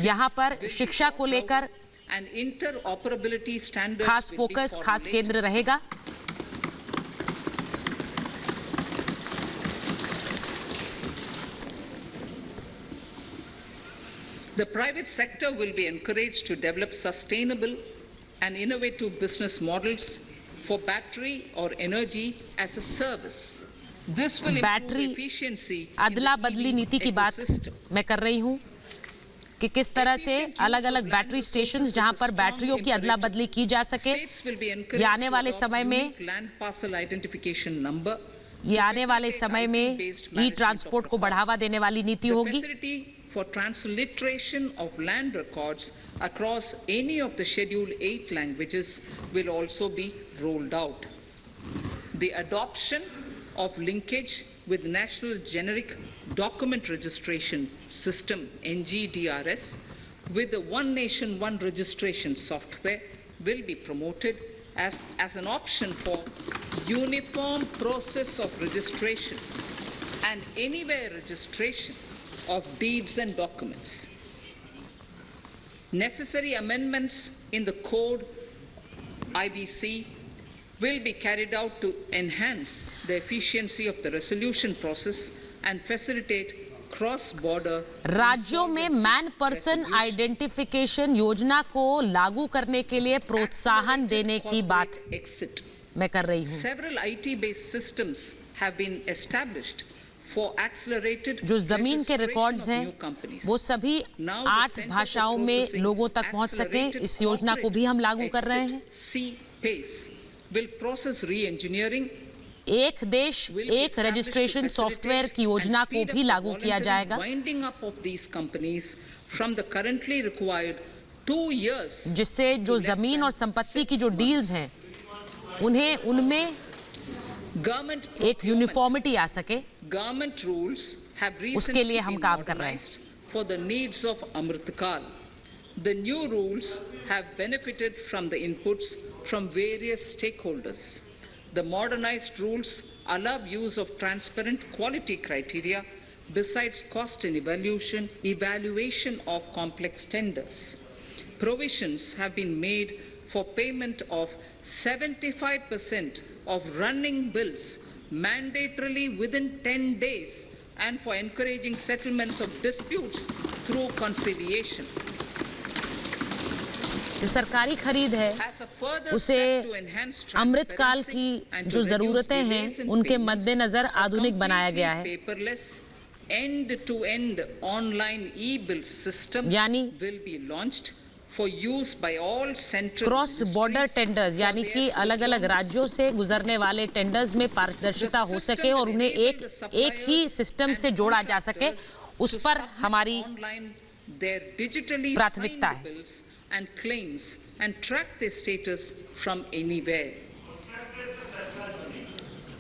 यहाँ पर शिक्षा को लेकर खास फोकस, खास केंद्र रहेगा।
The private sector will be encouraged to develop sustainable and innovative business models for battery or energy as a service. This will improve efficiency
अदला बदली नीति की बात मैं कर रही हूँ कि किस तरह से अलग-अलग बैटरी स्टेशंस जहां पर बैटरियों की अदला बदली की जा सके। ये आने वाले समय में ई ट्रांसपोर्ट को बढ़ावा देने वाली नीति होगी।
For transliteration of land records across any of the Schedule 8 languages will also be rolled out. The adoption of linkage with National Generic Document Registration System (NGDRS) with the One Nation One Registration software will be promoted as an option for uniform process of registration and anywhere registration of deeds and documents. Necessary amendments in the code IBC will be carried out to enhance the efficiency of the resolution process and facilitate cross-border
राज्यों में man person identification योजना को लागू करने के लिए प्रोत्साहन देने की बात मैं कर रही हूँ।
Several IT-based systems have been established
जो जमीन के रिकॉर्ड्स हैं वो सभी 8 भाषाओं में लोगों तक पहुंच सकें, इस योजना को भी हम लागू कर रहे हैं। एक देश एक रजिस्ट्रेशन सॉफ्टवेयर की योजना को भी लागू किया जाएगा, जिससे जो जमीन और संपत्ति की जो डील्स हैं उनमें एक यूनिफॉर्मिटी आ सके, उसके लिए हम काम कर रहे हैं।
For the needs of Amritkal, the new rules have benefited from the inputs from various stakeholders. The modernized rules allow use of transparent quality criteria besides cost and evaluation of complex tenders. Provisions have been made for payment of 75% of running bills mandatorily within 10 days and for encouraging settlements of disputes through conciliation.
जो सरकारी खरीद है उसे अमृतकाल की जो जरूरतें हैं उनके मद्देनजर आधुनिक बनाया गया है।
End-to-end online e-bill system will be launched for use by all central
cross border tenders यानी कि अलग-अलग राज्यों से गुजरने वाले टेंडर्स में पारदर्शिता हो सके और उन्हें एक ही सिस्टम से जोड़ा जा सके, उस पर हमारी प्राथमिकता है।
and claims and track their status from anywhere.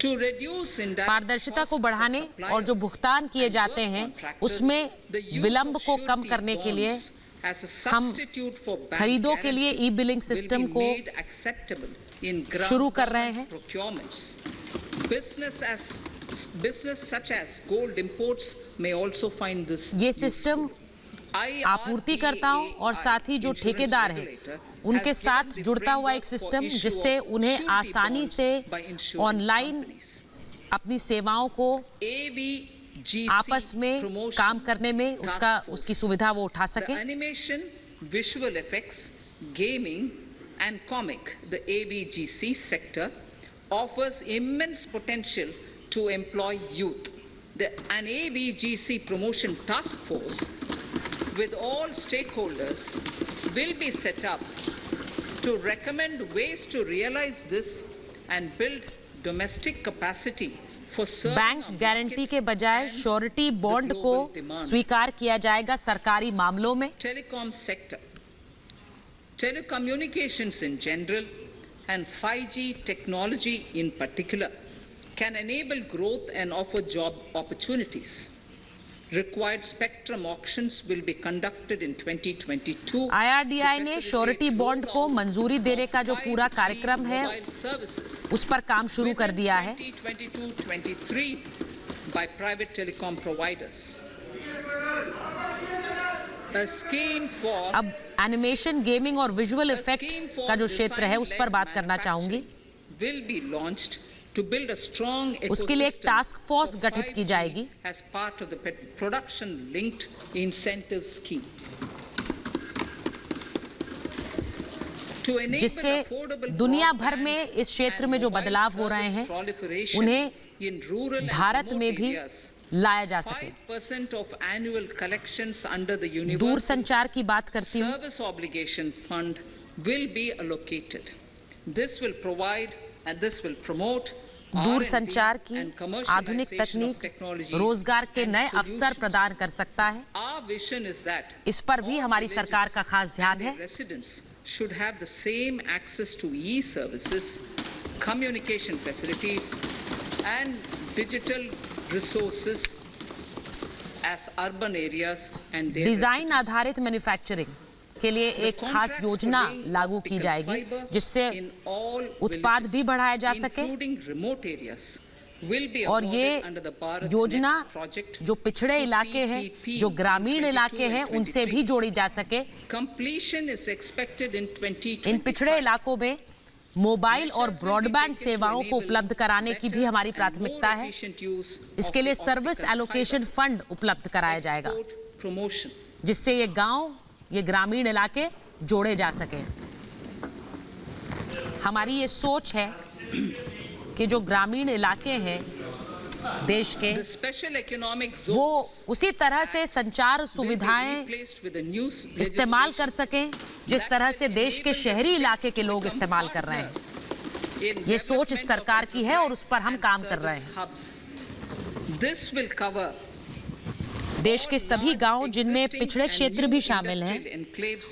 To reduce
पारदर्शिता को बढ़ाने और जो भुगतान किए जाते हैं उसमें विलंब को कम करने के लिए हम खरीदों के लिए ई बिलिंग सिस्टम को शुरू कर रहे हैं।
Business such as gold imports may also find this
ये सिस्टम आपूर्तिकर्ताओं और साथ ही जो ठेकेदार हैं उनके साथ जुड़ता हुआ एक सिस्टम जिससे उन्हें आसानी से ऑनलाइन अपनी सेवाओं को आपस में काम करने में उसकी सुविधा वो उठा सके।
Animation, visual effects, gaming and comic, the ABGC sector offers immense potential to employ youth. An ABGC promotion task force with all stakeholders will be set up to recommend ways to realize this and build domestic capacity for
bank guarantee के बजाय surety bond को स्वीकार किया जाएगा सरकारी मामलों में।
Telecom sector, telecommunications in general and 5G technology in particular can enable growth and offer job opportunities. Required spectrum auctions will be conducted in 2022.
IRDAI ने श्योरिटी बॉन्ड को मंजूरी देने का जो पूरा कार्यक्रम है उस पर काम शुरू कर दिया है।
2022-23 by private telecom providers. A scheme for
अब एनिमेशन, गेमिंग और विजुअल इफेक्ट का जो क्षेत्र है उस पर बात करना चाहूंगी।
will be launched to build a strong
उसके लिए एक
ecosystem
टास्क फोर्स
for
गठित की
5G
जाएगी
as part of the production linked incentive scheme. To enable
जिससे
affordable
दुनिया भर
broadband
में इस क्षेत्र
and
में जो
mobile
बदलाव हो रहे
service
हैं
proliferation
उन्हें
in rural and
Bharat
remote
में भी
areas,
लाया जा सके।
5% of annual collections under the
दूर
universal
संचार की बात करती हूँ।
service obligation fund will be allocated. This will provide and this will promote
दूर
R&D
संचार की
and
आधुनिक
commercialization of
तकनीक
technologies
रोजगार के
and
नए अवसर
solutions.
प्रदान कर सकता है।
Our vision is that
इस पर भी
all
हमारी सरकार का खास
villages
ध्यान
and
है।
their residents should have the same access to e-services, communication facilities, and digital resources as urban areas and their
design
residents.
आधारित मैन्युफैक्चरिंग के लिए एक खास योजना लागू की जाएगी जिससे उत्पाद भी बढ़ाया जा सके और ये योजना जो पिछड़े इलाके हैं, जो ग्रामीण इलाके हैं, उनसे भी जोड़ी जा सके। इन पिछड़े इलाकों में मोबाइल और ब्रॉडबैंड सेवाओं को उपलब्ध कराने की भी हमारी प्राथमिकता है। इसके लिए सर्विस एलोकेशन फंड उपलब्ध कराया जाएगा जिससे ये गांव, ये ग्रामीण इलाके जोड़े जा सके। हमारी ये सोच है कि जो ग्रामीण इलाके हैं देश के, वो उसी तरह से संचार सुविधाएं इस्तेमाल कर सकें जिस तरह से देश के शहरी इलाके के लोग इस्तेमाल कर रहे हैं। ये सोच इस सरकार की है और उस पर हम काम कर रहे हैं। देश के सभी गांव जिनमें पिछड़े क्षेत्र भी शामिल हैं,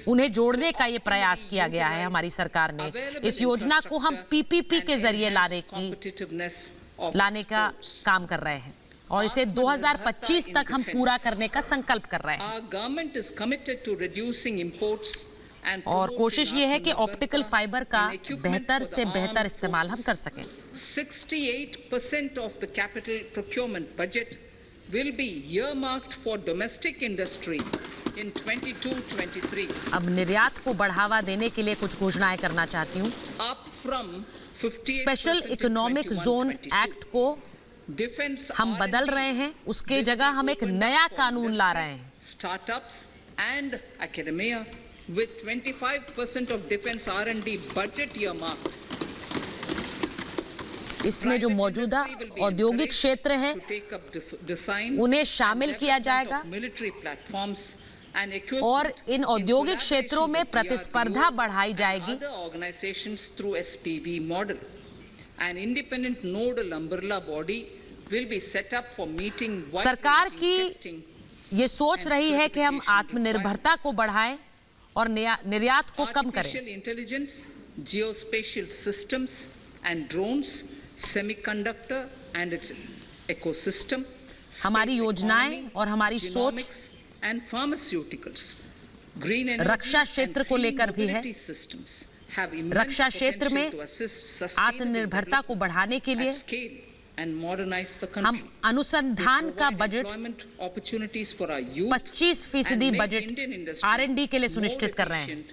उन्हें जोड़ने का ये प्रयास किया गया है हमारी सरकार ने। इस योजना को हम पीपीपी के जरिए लाने का काम कर रहे हैं और इसे 2025 तक हम पूरा करने का संकल्प कर रहे हैं। और कोशिश ये है कि ऑप्टिकल फाइबर का बेहतर से बेहतर इस्तेमाल हम कर सकें।
68% of the capital procurement budget will be earmarked for domestic industry in 22-23.
अब निर्यात को बढ़ावा देने के लिए कुछ घोषणाएं करना चाहती हूँ।
Up from 58%
special economic zone act को हम बदल रहे हैं, उसके जगह हम एक नया कानून ला रहे हैं।
Startups and academia with 25% of defense R&D budget earmarked.
इसमें जो मौजूदा औद्योगिक क्षेत्र हैं उन्हें शामिल किया जाएगा और इन औद्योगिक क्षेत्रों में प्रतिस्पर्धा बढ़ाई जाएगी। सरकार की ये सोच रही है कि हम आत्मनिर्भरता को बढ़ाएं और निर्यात को कम करें।
Semiconductor and its ecosystem,
हमारी योजनाएं और हमारी सोच
and pharmaceuticals, green
रक्षा क्षेत्र को लेकर भी है। रक्षा क्षेत्र में आत्मनिर्भरता को बढ़ाने के लिए हम अनुसंधान का बजट 25% बजट R&D के लिए सुनिश्चित कर रहे हैं।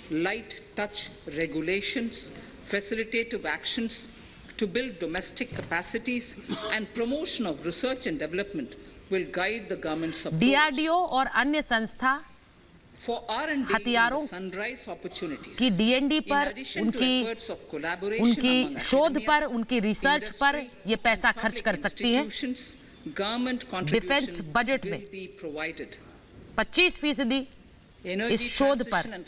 Light touch regulations, facilitative actions to build domestic capacities and promotion of research and development will guide the government's approach.
DRDO और अन्य संस्था हथियारों की D&D पर, उनकी शोध पर, उनकी रिसर्च पर ये पैसा खर्च कर सकती है। डिफेंस बजट में 25% इस शोध पर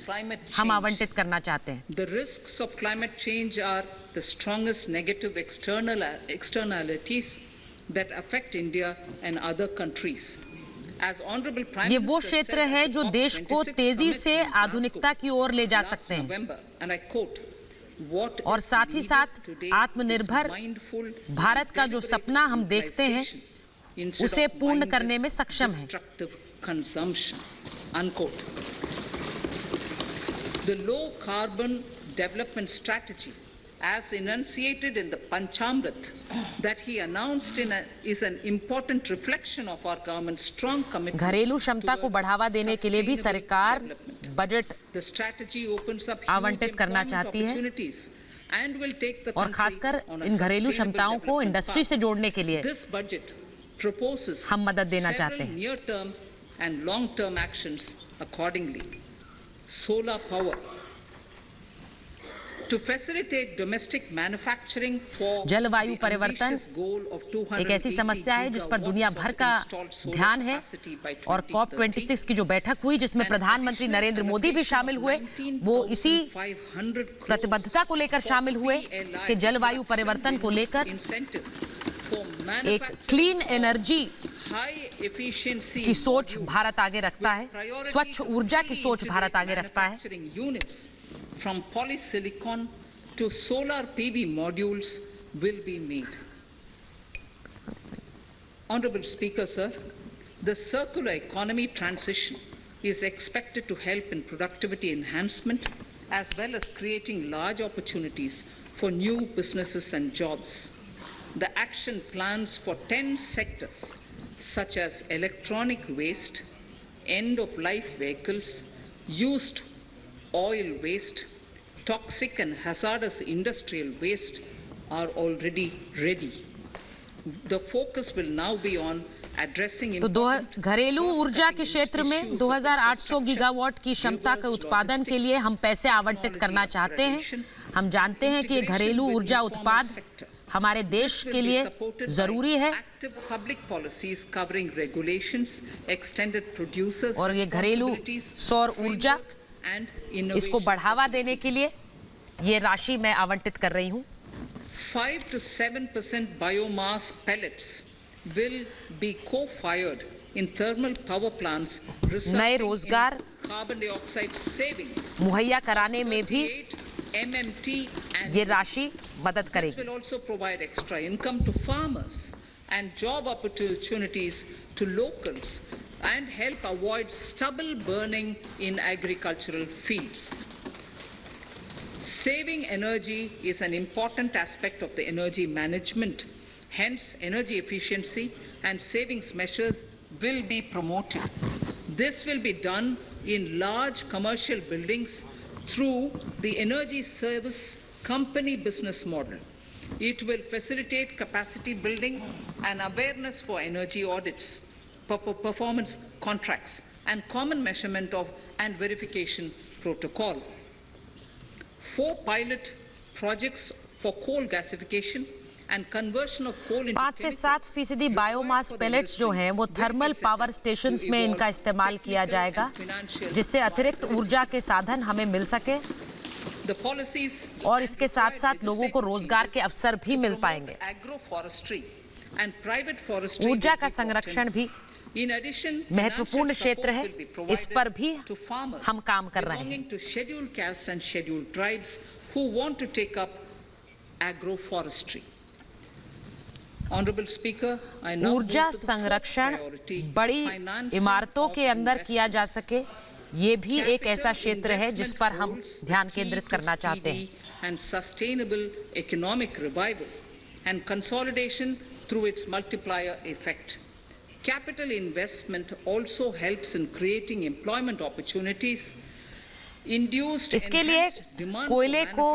हम आवंटित करना चाहते हैं।
The risks of climate change are the strongest negative externalities that affect India and other countries. As Honorable Prime
ये वो
Minister
क्षेत्र है जो देश को तेजी से आधुनिकता की ओर ले जा सकते हैं और साथ ही साथ आत्मनिर्भर भारत का जो सपना हम देखते हैं उसे पूर्ण करने में सक्षम है।
Unquote. The low carbon development strategy as enunciated in the Panchamrit that he announced is an important reflection of our government's strong commitment
घरेलू क्षमता को बढ़ावा देने के लिए भी सरकार budget
The strategy opens up
आवंटित करना चाहती है
and will take the
और खासकर इन घरेलू क्षमताओं को इंडस्ट्री से जोड़ने के लिए
This budget proposes
हम मदद देना चाहते
several
हैं।
near-term and long-term actions accordingly. Solar power. To facilitate domestic manufacturing for
जलवायु
the
परिवर्तन
ambitious goal of 280
एक ऐसी समस्या है जिस पर दुनिया भर का ध्यान है और COP26 की जो बैठक हुई जिसमें प्रधानमंत्री नरेंद्र मोदी भी शामिल हुए, वो इसी प्रतिबद्धता को लेकर शामिल हुए कि जलवायु परिवर्तन को लेकर एक क्लीन एनर्जी की सोच भारत आगे रखता है, स्वच्छ ऊर्जा की सोच भारत आगे रखता है।
From polysilicon to solar PV modules will be made. Honorable Speaker, sir, the circular economy transition is expected to help in productivity enhancement as well as creating large opportunities for new businesses and jobs. The action plans for 10 sectors such as electronic waste, end-of-life vehicles, used oil waste, toxic and hazardous industrial waste are already ready. The focus will now be on addressing
घरेलू ऊर्जा के क्षेत्र में 2800 gigawatt की क्षमता के उत्पादन के लिए हम पैसे आवंटित करना चाहते हैं। हम जानते हैं कि ये घरेलू ऊर्जा उत्पाद हमारे देश के लिए जरूरी है और ये घरेलू सौर ऊर्जा इसको बढ़ावा देने के लिए ये राशि मैं आवंटित कर रही हूं।
5 to 7% biomass pellets will be co-fired in thermal power plants,
नए रोजगार
carbon dioxide savings
मुहैया कराने में भी
MMT and
ये राशि मदद करेगी।
This will also provide extra income to farmers and job opportunities to locals and help avoid stubble burning in agricultural fields. Saving energy is an important aspect of the energy management. Hence, energy efficiency and savings measures will be promoted. This will be done in large commercial buildings through the energy service company business model. It will facilitate capacity building and awareness for energy audits, performance contracts, and common measurement of and verification protocol. 4 pilot projects for coal gasification and conversion of coal into
5 से 7% biomass pellets जो हैं वो thermal power stations में इनका इस्तेमाल किया जाएगा जिससे अतिरिक्त ऊर्जा के साधन हमें मिल सके और इसके साथ साथ लोगों को रोजगार के अवसर भी मिल पाएंगे। ऊर्जा का संरक्षण भी महत्वपूर्ण क्षेत्र है, इस पर भी हम काम कर रहे हैं। ऊर्जा संरक्षण बड़ी इमारतों के अंदर किया जा सके, ये भी एक ऐसा क्षेत्र है जिस पर हम ध्यान केंद्रित करना चाहते हैं।
And sustainable economic revival and consolidation through its multiplier effect. Capital investment also helps in creating employment opportunities.
इसके लिए कोयले को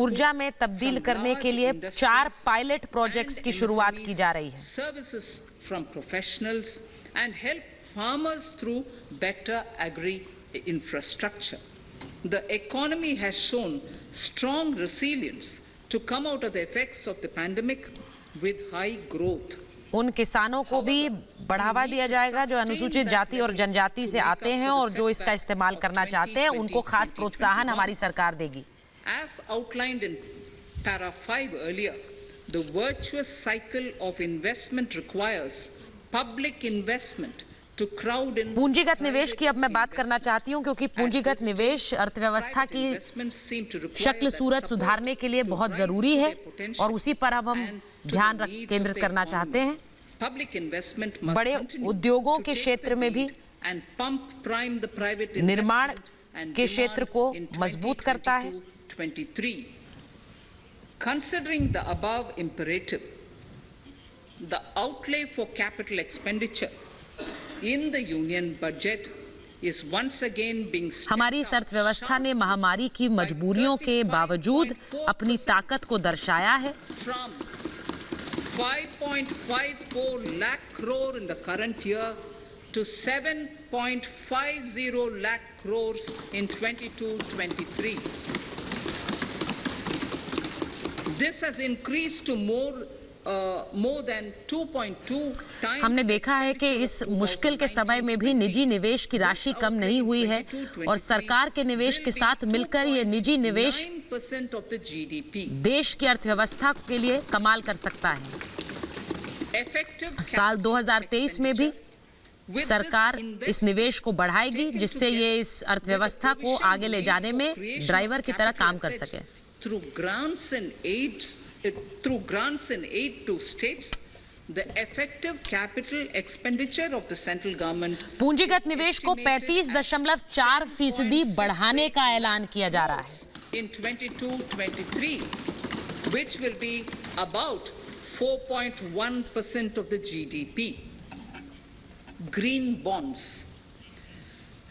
ऊर्जा में तब्दील करने के लिए 4 पायलट प्रोजेक्ट्स की शुरुआत की जा रही है।
Services from professionals and help farmers through better agri infrastructure. The economy has shown strong resilience to come out of the effects of the pandemic with high growth.
उन किसानों को भी बढ़ावा दिया जाएगा जो अनुसूचित जाति और जनजाति से आते हैं और जो इसका इस्तेमाल करना चाहते हैं, उनको खास प्रोत्साहन हमारी सरकार देगी।
As outlined in para 5 earlier, the virtuous cycle of investment requires public investment to crowd in.
पूंजीगत निवेश की अब मैं बात करना चाहती हूं क्योंकि पूंजीगत निवेश अर्थव्यवस्था की शक्ल सूरत सुधारने के लिए बहुत जरूरी है और उसी पर अब हम ध्यान केंद्रित करना चाहते हैं। बड़े उद्योगों के क्षेत्र में भी निर्माण के क्षेत्र को मजबूत करता है।
Considering the above imperative, the outlay for capital expenditure in the union budget is once again being
हमारी इस अर्थव्यवस्था ने महामारी की मजबूरियों के बावजूद अपनी ताकत को दर्शाया है।
From 5.54 lakh crore in the current year to 7.50 lakh crores in 22-23. This has increased to more than 2.2 times.
हमने देखा है कि इस मुश्किल के समय में भी निजी निवेश की राशि कम नहीं हुई है और सरकार के निवेश के साथ मिलकर ये निजी निवेश
9% of the GDP.
देश की अर्थव्यवस्था के लिए कमाल कर सकता है। साल 2023 में भी सरकार इस निवेश को बढ़ाएगी जिससे ये इस अर्थव्यवस्था को आगे ले जाने में ड्राइवर की तरह काम कर सके।
Through grants and aid to states, the effective capital expenditure of the central government
पूंजीगत निवेश को 35.4% बढ़ाने का ऐलान किया जा रहा है।
In 22-23, which will be about 4.1% of the GDP. Green bonds.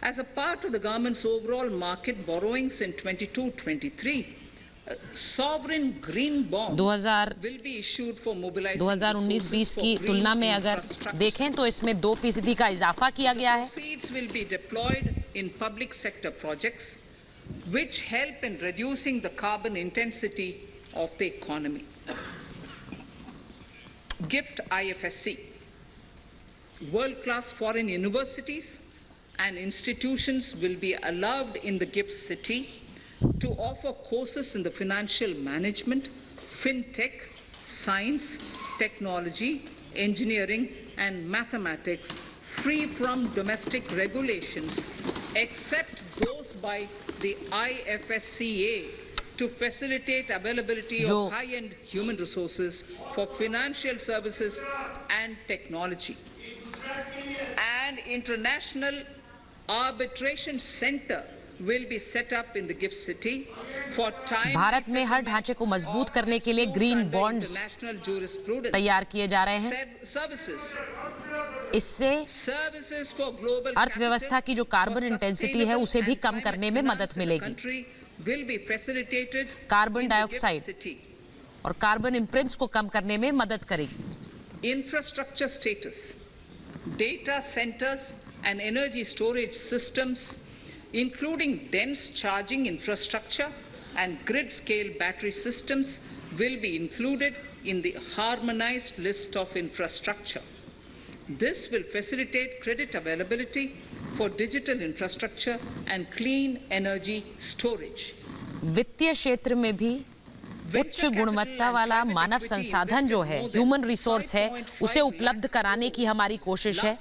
As a part of the government's overall market borrowings in 22-23, sovereign green bonds will be issued for mobilizing
2019-20 की तुलना में अगर देखें तो इसमें 2% का इजाफा किया गया है।
Proceeds will be deployed in public sector projects which help in reducing the carbon intensity of the economy. Gift IFSC. World-class foreign universities and institutions will be allowed in the GIFT city to offer courses in the financial management, fintech, science, technology, engineering, and mathematics free from domestic regulations except those by the IFSCA to facilitate availability of high-end human resources for financial services and technology. An international arbitration center will be set up in the GIFT city for time.
Bharat में हर ढांचे को मजबूत करने के लिए green bonds तैयार किए जा रहे हैं। इससे अर्थव्यवस्था की जो कार्बन इंटेंसिटी है उसे भी कम करने में मदद मिलेगी। कार्बन डाइऑक्साइड और कार्बन इम्प्रिंट्स को कम करने में मदद करेगी।
Infrastructure status, data centers and energy storage systems, including dense charging infrastructure and grid-scale battery systems, will be included in the harmonized list of infrastructure. This will facilitate credit availability for digital infrastructure and clean energy storage.
वित्तीय क्षेत्र में भी उच्च गुणवत्ता वाला मानव संसाधन जो है, ह्यूमन रिसोर्स है, उसे उपलब्ध कराने की हमारी कोशिश है।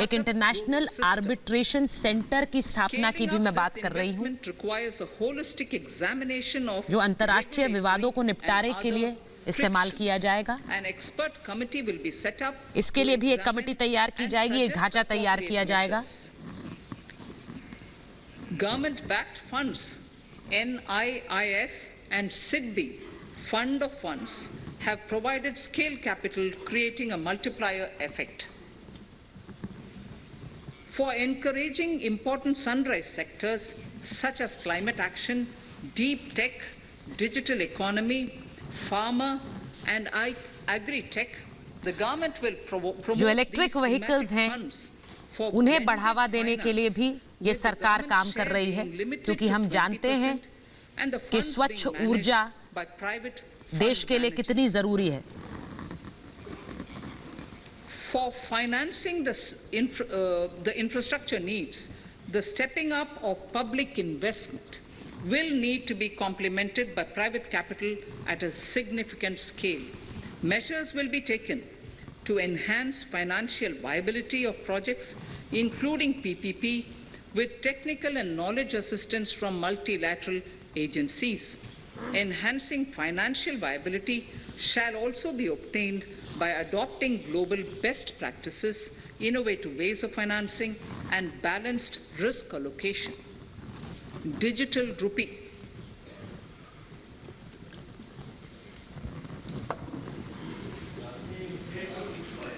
एक इंटरनेशनल आर्बिट्रेशन सेंटर की स्थापना की भी मैं बात कर रही हूँ, जो अंतर्राष्ट्रीय विवादों को निपटारे के लिए इस्तेमाल किया जाएगा। इसके लिए भी एक कमेटी तैयार की जाएगी, एक ढांचा तैयार किया जाएगा।
Government-backed funds, NIIF and SIDBI fund of funds have provided scale capital, creating a multiplier effect. For encouraging important sunrise sectors such as climate action, deep tech, digital economy, pharma and agri-tech, the government will promote
जो electric vehicles हैं उन्हें बढ़ावा देने के लिए भी ये सरकार काम कर रही है, क्योंकि हम जानते हैं कि स्वच्छ ऊर्जा देश के लिए कितनी जरूरी है।
For financing the infrastructure needs, the stepping up of public investment will need to be complemented by private capital at a significant scale. Measures will be taken to enhance financial viability of projects, including PPP, with technical and knowledge assistance from multilateral agencies. Enhancing financial viability shall also be obtained by adopting global best practices, innovative ways of financing, and balanced risk allocation. Digital rupee.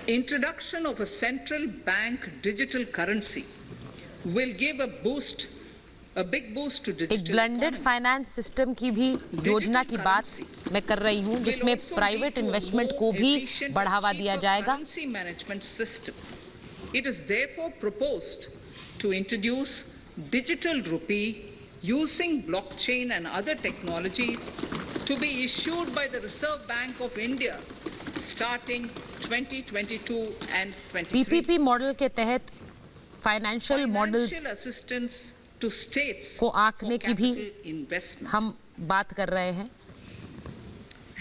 Introduction of a central bank digital currency will give a big boost to digital
एक blended finance system की भी योजना की बात मैं कर रही हूं, जिसमें प्राइवेट इन्वेस्टमेंट को भी बढ़ावा दिया जाएगा।
It is therefore proposed to introduce digital rupee using blockchain and other technologies to be issued by the Reserve Bank of India starting 2022 and 23.
PPP model के तहत financial models
Financial assistance to states
को आंकने
for
की भी
capital investment.
हम बात कर रहे हैं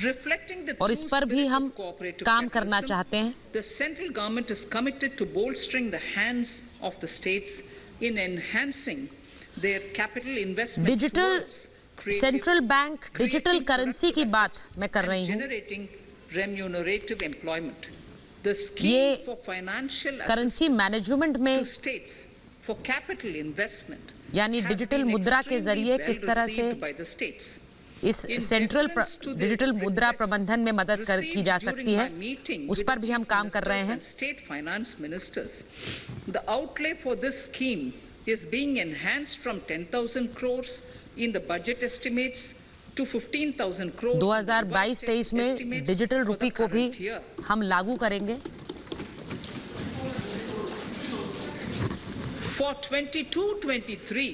Reflecting the
और
true
इस पर भी
spirit
हम
of cooperative
काम करना
capitalism,
चाहते हैं।
The central government is committed to bolstering the hands of the states in enhancing their capital investment
digital
towards creative-
central bank digital
creating
currency की
productive
बात
assets
मैं कर
and
रही हूँ।
generating remunerative employment. The scheme
ये
for financial
currency
assistance
management में
to states for capital investment
यानी
has
digital
been
मुद्रा के
extremely
जरिए
well
किस तरह से
received by the states.
इस सेंट्रल डिजिटल मुद्रा प्रबंधन में मदद की जा सकती है, उस पर भी हम काम कर रहे हैं।
State finance ministers, the outlay for this scheme is being enhanced from 10,000 crores in the budget estimates to 15,000 crores.
2022-23 में डिजिटल रुपी को भी हम लागू करेंगे।
For 22-23,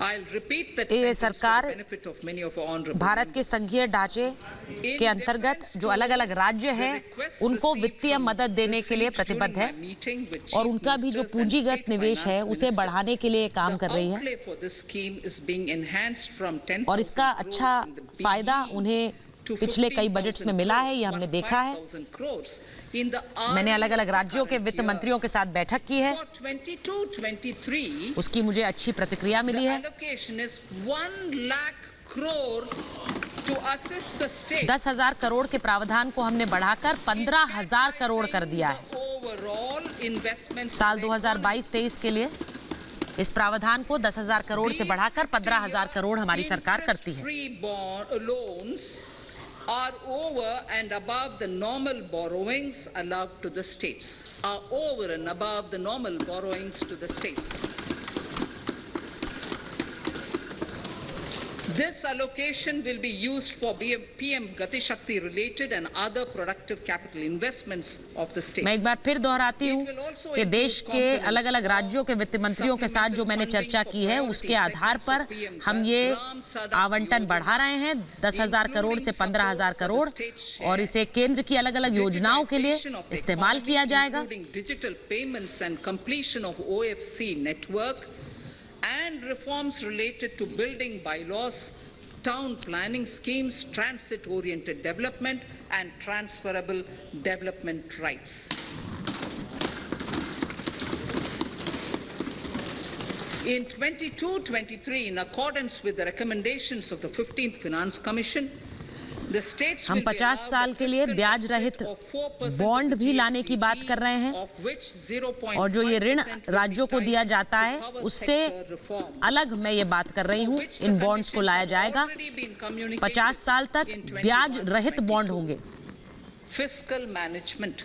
I'll repeat that
ये
sentence for the
सरकार
benefit of many of our honorable
Bharat के
members.
संघीय ढांचे के अंतर्गत जो अलग-अलग राज्य हैं, उनको वित्तीय मदद देने के लिए प्रतिबद्ध है और उनका भी जो पूंजीगत निवेश है उसे बढ़ाने के लिए काम कर रही है और इसका अच्छा फायदा उन्हें पिछले कई बजट्स में मिला है, ये हमने देखा है। मैंने अलग-अलग राज्यों के वित्त मंत्रियों के साथ बैठक की है, उसकी मुझे अच्छी प्रतिक्रिया मिली है। 10,000 करोड़ के प्रावधान को हमने बढ़ाकर 15,000 करोड़ कर दिया है। साल 2022-23 के लिए इस प्रावधान को 10,000 करोड़ से बढ़ाकर 15,000 करोड़ हमारी सरकार करती है।
Are over and above the normal borrowings allowed to the states. Are over and above the normal borrowings to the states. This allocation will be used for PM Gati Shakti related and other productive capital investments of the states.
मैं एक बार फिर दोहराती हूँ कि देश के अलग-अलग राज्यों के वित्त मंत्रियों के साथ जो मैंने चर्चा की है, उसके आधार पर हम ये आवंटन बढ़ा रहे हैं 10,000 करोड़ से 15,000 करोड़ और इसे केंद्र की अलग-अलग योजनाओं के लिए इस्तेमाल किया जाएगा।
Digital payments and completion of OFC network and reforms related to building bylaws, town planning schemes, transit-oriented development, and transferable development rights. In 22-23, in accordance with the recommendations of the 15th Finance Commission, the states
हम 50 साल के लिए ब्याज रहित bond भी लाने की बात कर रहे हैं और जो ये ऋण राज्यों को दिया जाता है उससे अलग मैं ये बात कर रही हूँ, इन बॉन्ड्स को लाया जाएगा। 50 साल तक ब्याज रहित बॉन्ड होंगे।
Fiscal management.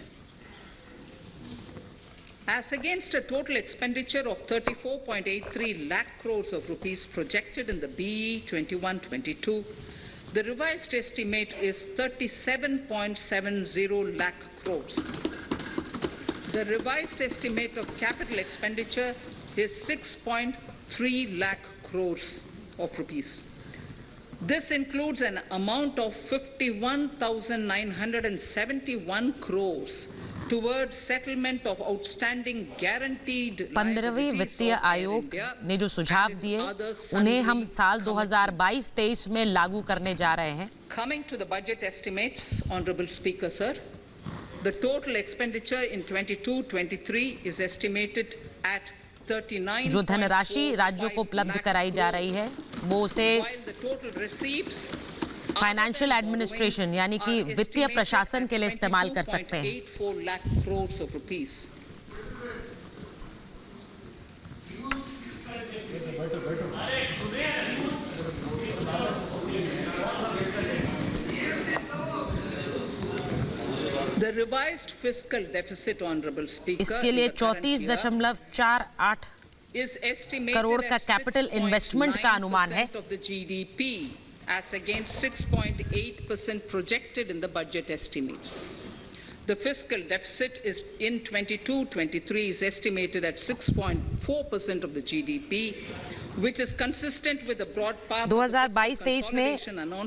As against a total expenditure of 34.83 lakh crores of rupees projected in the BE 21-22, the revised estimate is 37.70 lakh crores. The revised estimate of capital expenditure is 6.3 lakh crores of rupees. This includes an amount of 51,971 crores towards settlement of outstanding guaranteed
15वें वित्तीय आयोग ने जो सुझाव दिए उन्हें हम साल 2022-23 में लागू करने जा रहे हैं।
Coming to the budget estimates, Honorable Speaker, sir, the total expenditure in 22-23 is estimated at 39.
जो धनराशि राज्यों को उपलब्ध कराई जा रही है वो उसे फाइनेंशियल एडमिनिस्ट्रेशन यानी कि वित्तीय प्रशासन के लिए इस्तेमाल कर सकते हैं।
The revised fiscal deficit, Honorable Speaker,
इसके लिए 34.48 करोड़ का कैपिटल इन्वेस्टमेंट का अनुमान है।
of the GDP as against 6.8% projected in the budget estimates. The fiscal deficit is in 22-23 is estimated at 6.4% of the GDP, which is consistent with the broad path
2022-23 में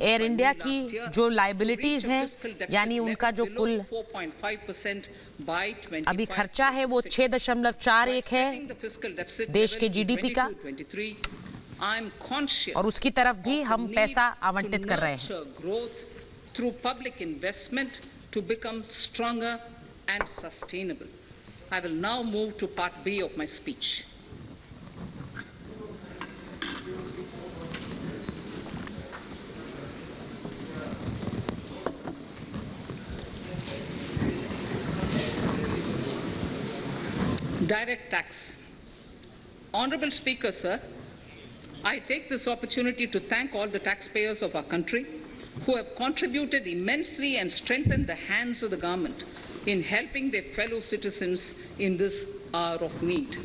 air India की जो liabilities हैं, यानी उनका जो कुल
4.5% by
अभी खर्चा है वो 6.41 है देश के जीडीपी का, और उसकी तरफ भी हम पैसा आवंटित कर रहे हैं।
growth through public investment to become stronger and sustainable. I will now move to part B of my speech. Direct tax. Honorable Speaker, sir, I take this opportunity to thank all the taxpayers of our country who have contributed immensely and strengthened the hands of the government in helping their fellow citizens in this hour of need.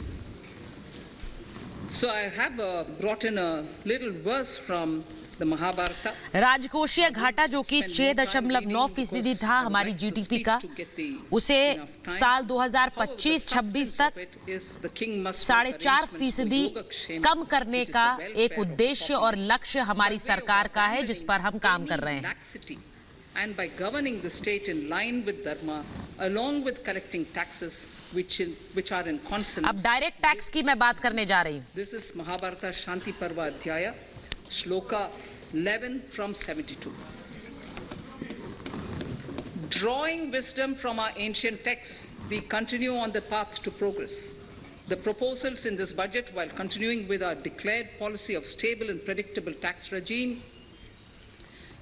So I have brought in a little verse from the Mahabharata.
राजकोषीय घाटा जो कि 6.9% था हमारी GDP का, उसे साल 2025-26 तक 4.5% कम करने का एक उद्देश्य और लक्ष्य हमारी सरकार का है, जिस पर हम काम कर रहे हैं।
And by governing the state in line with dharma, along with collecting taxes which are in consonance.
अब डायरेक्ट टैक्स की मैं बात करने जा रही हूँ।
This is Mahabharata Shanti Parva Adhyaya, Shloka 11 from 72. Drawing wisdom from our ancient texts, we continue on the path to progress. The proposals in this budget, while continuing with our declared policy of stable and predictable tax regime,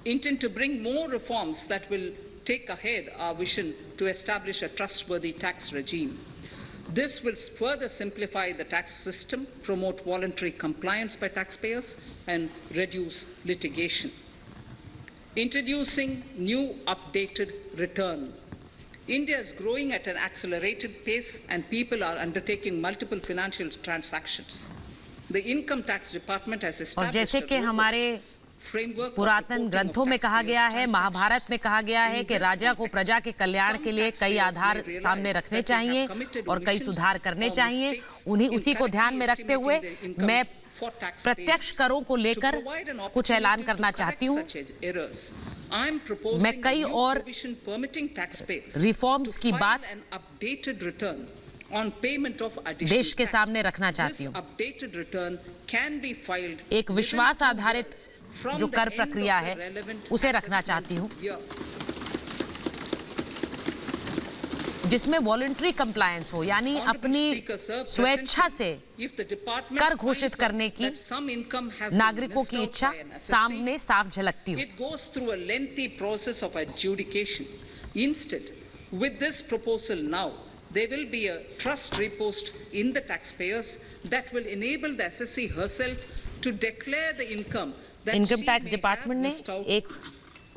intend to bring more reforms that will take ahead our vision to establish a trustworthy tax regime. This will further simplify the tax system, promote voluntary compliance by taxpayers, and reduce litigation. Introducing new updated return. India is growing at an accelerated pace, and people are undertaking multiple financial transactions. The Income Tax Department has established a robust
पुरातन ग्रंथों में कहा गया है, महाभारत में कहा गया है कि राजा को प्रजा के कल्याण के लिए कई आधार सामने रखने चाहिए और कई सुधार करने चाहिए। उसी को ध्यान में रखते हुए मैं प्रत्यक्ष करों को लेकर कुछ ऐलान करना चाहती हूँ। मैं कई और रिफॉर्म्स की बात देश के सामने रखना चाहती हूँ। एक विश्वास आधारित जो कर प्रक्रिया है उसे रखना चाहती हूँ, जिसमें वॉलंटरी कंप्लायंस हो, यानी अपनी स्वेच्छा से कर घोषित करने की नागरिकों की इच्छा सामने साफ झलकती हो।
It goes through a lengthy process of adjudication. Instead, with this proposal now, there will be a trust repost in the taxpayers that will enable the assessee herself to declare the income.
Income tax department ने एक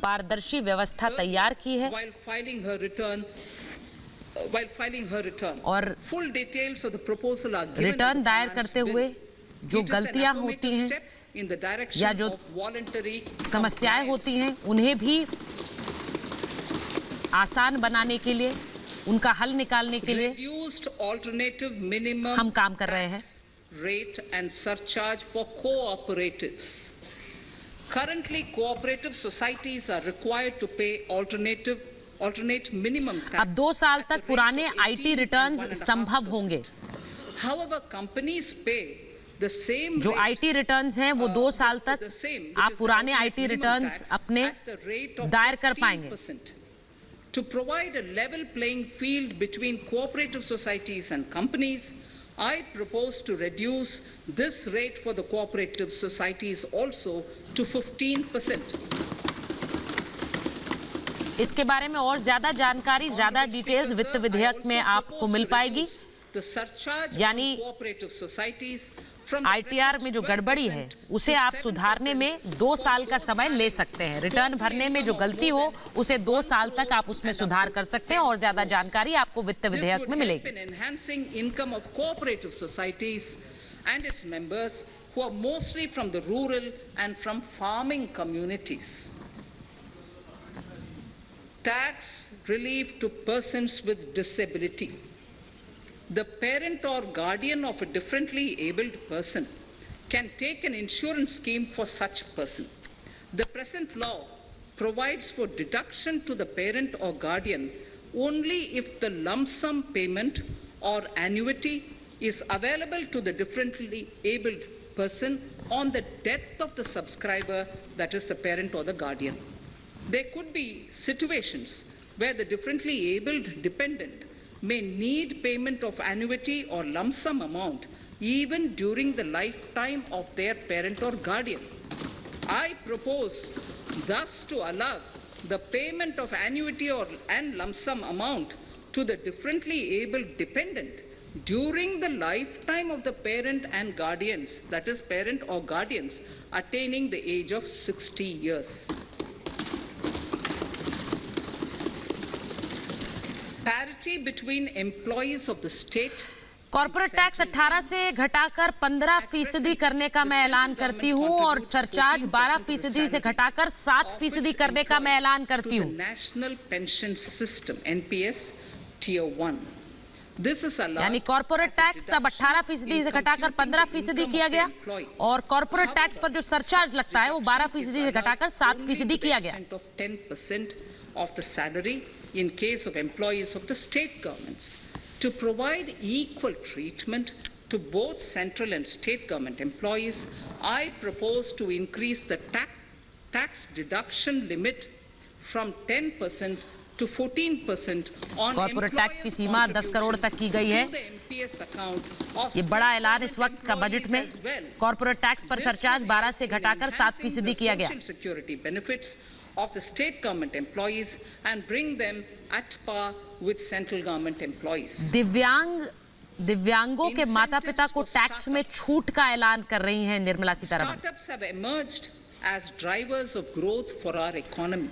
पारदर्शी व्यवस्था तैयार की है और return दायर करते हुए जो गलतियां होती हैं या जो समस्याएं होती हैं उन्हें भी आसान बनाने के लिए, उनका हल निकालने के लिए हम काम कर रहे हैं।
Currently, cooperative societies are required to pay alternate minimum tax.
अब 2 साल तक पुराने आईटी रिटर्न्स संभव होंगे।
However, companies pay the same.
जो आईटी रिटर्न्स हैं वो 2 साल तक आप पुराने आईटी रिटर्न्स अपने दायर कर पाएंगे।
To provide a level playing field between cooperative societies and companies, I propose to reduce this rate for the cooperative societies also to 15%.
इसके बारे में और ज्यादा जानकारी, ज्यादा डिटेल्स वित्त विधेयक में आपको मिल पाएगी।
The surcharge
यानी
on cooperative societies from
ITR में जो गड़बड़ी है उसे आप सुधारने में 2 साल का समय ले सकते हैं। रिटर्न भरने में जो गलती हो उसे 2 साल तक आप उसमें सुधार कर सकते हैं और ज्यादा जानकारी आपको वित्त विधेयक में मिलेगी।
Enhancing income of cooperative societies and its members who are mostly from the rural and from farming communities. Tax relief to persons with disability. The parent or guardian of a differently abled person can take an insurance scheme for such person. The present law provides for deduction to the parent or guardian only if the lump sum payment or annuity is available to the differently abled person on the death of the subscriber, that is the parent or the guardian. There could be situations where the differently abled dependent may need payment of annuity or lump sum amount even during the lifetime of their parent or guardian. I propose thus to allow the payment of annuity and lump sum amount to the differently abled dependent during the lifetime of the parent and guardians, that is parent or guardians, attaining the age of 60 years. Parity between employees of the state.
Corporate tax 18 से घटाकर 15% करने का मैं ऐलान करती हूं और surcharge 12% से घटाकर 7% करने का मैं ऐलान करती हूं।
National pension system NPS Tier 1.
यानी कॉर्पोरेट टैक्स अब 18% से घटाकर 15% किया गया और कॉर्पोरेट टैक्स पर जो सरचार्ज लगता है वो 12% से घटाकर 7% किया गया।
10% of the salary in case of employees of the state governments. To provide equal treatment to both central and state government employees, I propose to increase the tax deduction limit from 10% to 14% on
corporate tax की सीमा 10 करोड़ तक की गई है। ये बड़ा ऐलान इस वक्त का बजट में कॉर्पोरेट टैक्स पर सरचार्ज 12 से घटाकर 7% किया गया।
Of the state government employees and bring them at par with central government employees.
दिव्यांगों के माता-पिता को टैक्स में छूट का ऐलान कर रही हैं Nirmala Sitharaman.
Startups have emerged as drivers of growth for our economy.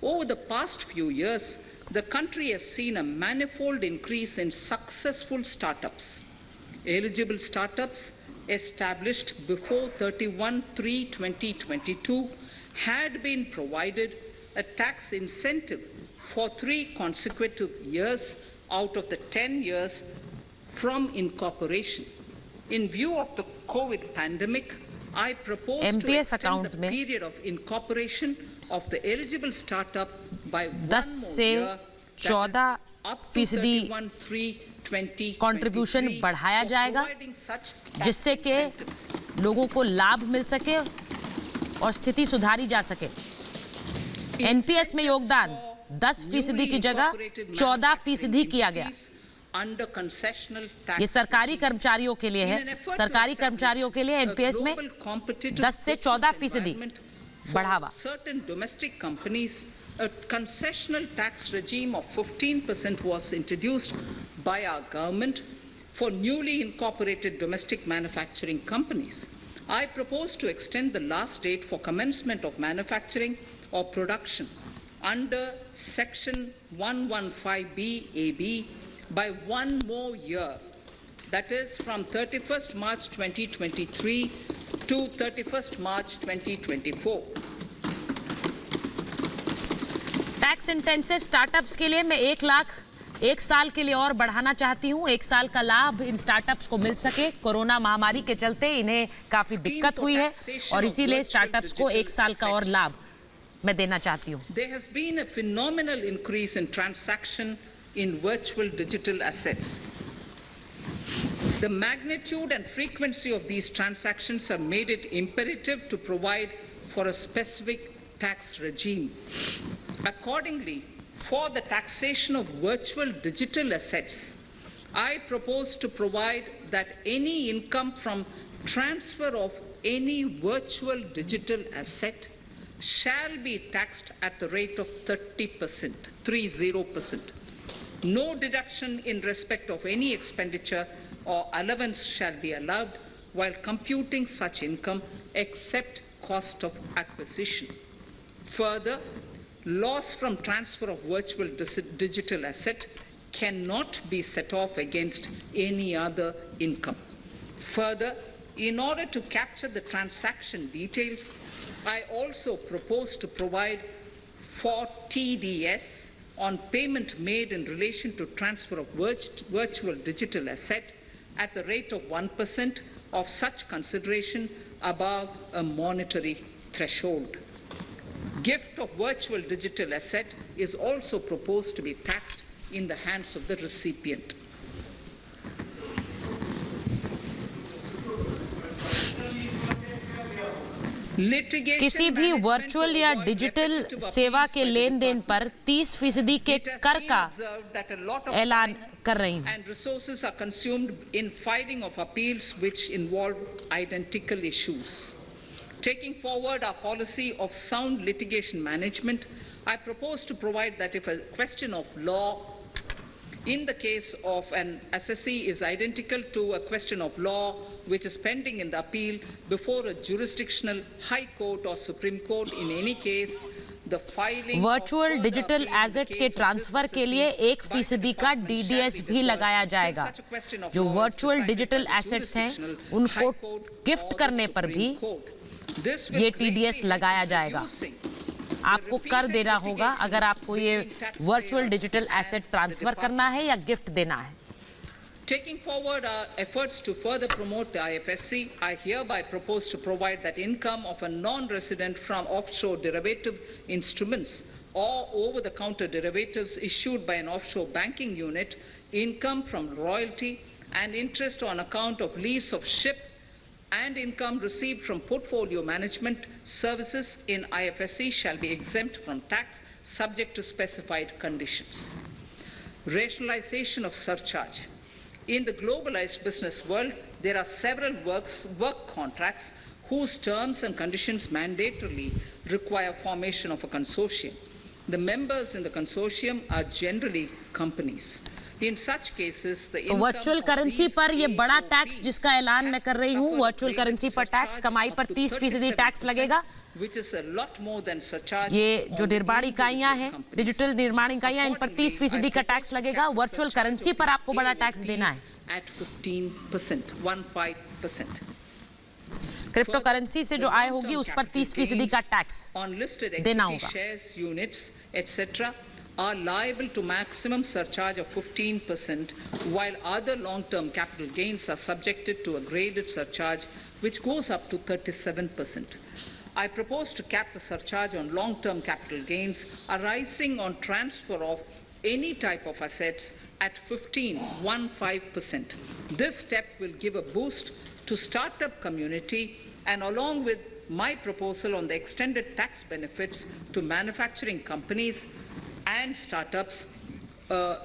Over the past few years, the country has seen a manifold increase in successful startups. Eligible startups established before 31/3/2022 had been provided a tax incentive for 3 consecutive years out of the 10 years from incorporation. In view of the COVID pandemic, I propose to extend the period of incorporation of the eligible startup by 1 more year, that is up to 31/3/2023,
contribution बढ़ाया जाएगा जिससे कि लोगों को लाभ मिल सके और स्थिति सुधारी जा सके। एनपीएस में योगदान 10% की जगह 14% किया गया। ये सरकारी कर्मचारियों के लिए है। सरकारी कर्मचारियों के लिए एनपीएस में 10 से 14% बढ़ावा।
Certain domestic companies, a concessional tax regime of 15% was introduced by our government for newly incorporated domestic manufacturing companies. I propose to extend the last date for commencement of manufacturing or production under Section 115B(AB) by 1 more year, that is from 31st March 2023 to 31st March 2024.
Tax intensive startups के लिए मैं 1 लाख 1 साल के लिए और बढ़ाना चाहती हूँ। 1 साल का लाभ इन स्टार्टअप्स को मिल सके। कोरोना महामारी के चलते इन्हें काफी दिक्कत हुई है और इसीलिए स्टार्टअप्स को 1 साल का और लाभ मैं देना चाहती हूँ।
There has been a phenomenal increase in transaction in virtual digital assets. The magnitude and frequency of these transactions have made it imperative to provide for a specific tax regime. Accordingly, for the taxation of virtual digital assets, I propose to provide that any income from transfer of any virtual digital asset shall be taxed at the rate of 30%, 30%. No deduction in respect of any expenditure or allowance shall be allowed while computing such income except cost of acquisition. Further, loss from transfer of virtual digital asset cannot be set off against any other income. Further, in order to capture the transaction details, I also propose to provide for TDS on payment made in relation to transfer of virtual digital asset at the rate of 1% of such consideration above a monetary threshold. Gift of virtual digital asset is also proposed to be taxed in the hands of the recipient.
किसी भी virtual या digital सेवा के लेन then पर 30% के कर का ऐलान कर रही हूं।
And resources are consumed in filing of appeals which involve identical issues. Taking forward our policy of sound litigation management, I propose to provide that if a question of law in the case of an assessee is identical to a question of law which is pending in the appeal before a jurisdictional high court or Supreme Court, in any case, the filing
virtual digital asset के transfer के लिए 1% का DDS भी लगाया जाएगा। जो virtual digital assets हैं उनको गिफ्ट करने पर भी ये TDS लगाया जाएगा। आपको कर देना होगा अगर आपको ये वर्चुअल डिजिटल एसेट ट्रांसफर करना है या गिफ्ट देना है।
Taking forward our efforts to further promote the IFSC, I hereby propose to provide that income of a non-resident from offshore derivative instruments or over-the-counter derivatives issued by an offshore banking unit, income from royalty and interest on account of lease of ship, and income received from portfolio management services in IFSC shall be exempt from tax subject to specified conditions. Rationalization of surcharge. In the globalized business world, there are several work contracts whose terms and conditions mandatorily require formation of a consortium. The members in the consortium are generally companies. In such cases, the income
virtual currency पर ये बड़ा tax जिसका ऐलान मैं कर रही हूँ, virtual currency पर टैक्स, कमाई पर 30% टैक्स लगेगा। ये जो निर्माण इकाइयां हैं, डिजिटल निर्माण इकाइयां, इन पर 30% का टैक्स लगेगा। वर्चुअल करेंसी पर आपको बड़ा टैक्स देना है। क्रिप्टो करेंसी से जो आय होगी उस पर 30% का टैक्स देना होगा।
Are liable to maximum surcharge of 15%, while other long-term capital gains are subjected to a graded surcharge which goes up to 37%. I propose to cap the surcharge on long-term capital gains arising on transfer of any type of assets at 15%. This step will give a boost to startup community, and along with my proposal on the extended tax benefits to manufacturing companies and startups,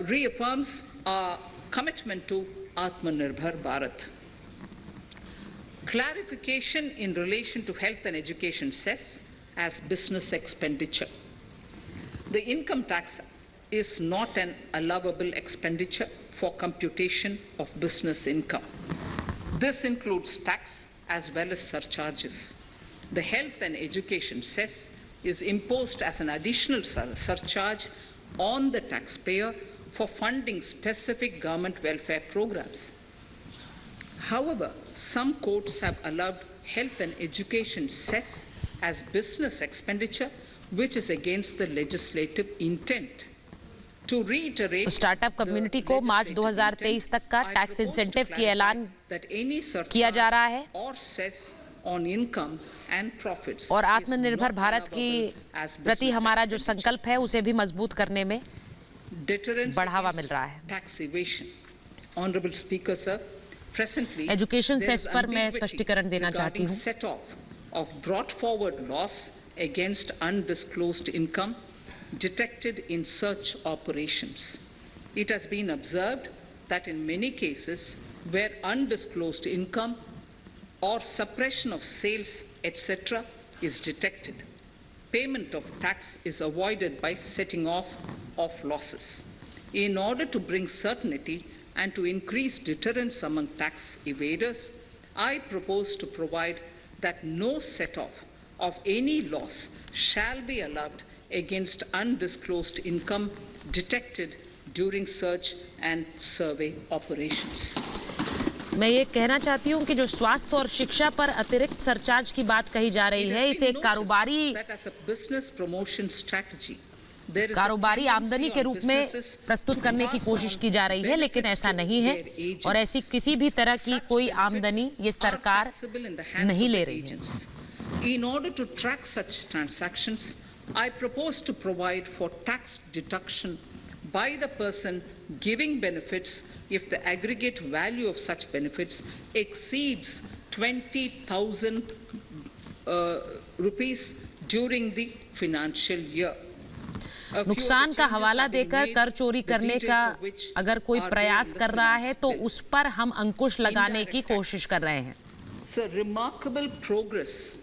reaffirms our commitment to Atmanirbhar Bharat. Clarification in relation to health and education cess as business expenditure. The income tax is not an allowable expenditure for computation of business income. This includes tax as well as surcharges. The health and education cess is imposed as an additional surcharge on the taxpayer for funding specific government welfare programs. However, some courts have allowed health and education cess as business expenditure, which is against the legislative intent. To reiterate,
startup community को मार्च 2023 तक का tax incentive की ऐलान किया जा रहा है और आत्मनिर्भर भारत की प्रति हमारा जो संकल्प है उसे भी मजबूत करने में बढ़ावा मिल रहा है। एजुकेशन सेस पर मैं स्पष्टीकरण देना चाहती हूँ।
Detected in search operations. It has been observed that in many cases where undisclosed income or suppression of sales, etc., is detected, payment of tax is avoided by setting off of losses. In order to bring certainty and to increase deterrence among tax evaders, I propose to provide that no set-off of any loss shall be allowed against undisclosed income detected during search and survey operations.
मैं ये कहना चाहती हूँ कि जो स्वास्थ्य और शिक्षा पर अतिरिक्त सरचार्ज की बात कही जा रही है, इसे कारोबारी आमदनी के रूप में प्रस्तुत करने की कोशिश की जा रही है, लेकिन ऐसा नहीं है और ऐसी किसी भी तरह की कोई आमदनी ये सरकार नहीं ले रही है.
In order to track such transactions, I propose to provide for tax deduction by the person giving benefits if the aggregate value of such benefits exceeds 20,000 rupees during the financial year.
नुकसान का हवाला देकर कर चोरी करने का अगर कोई प्रयास कर रहा है तो उस पर हम अंकुश लगाने की कोशिश कर रहे हैं.
So remarkable progress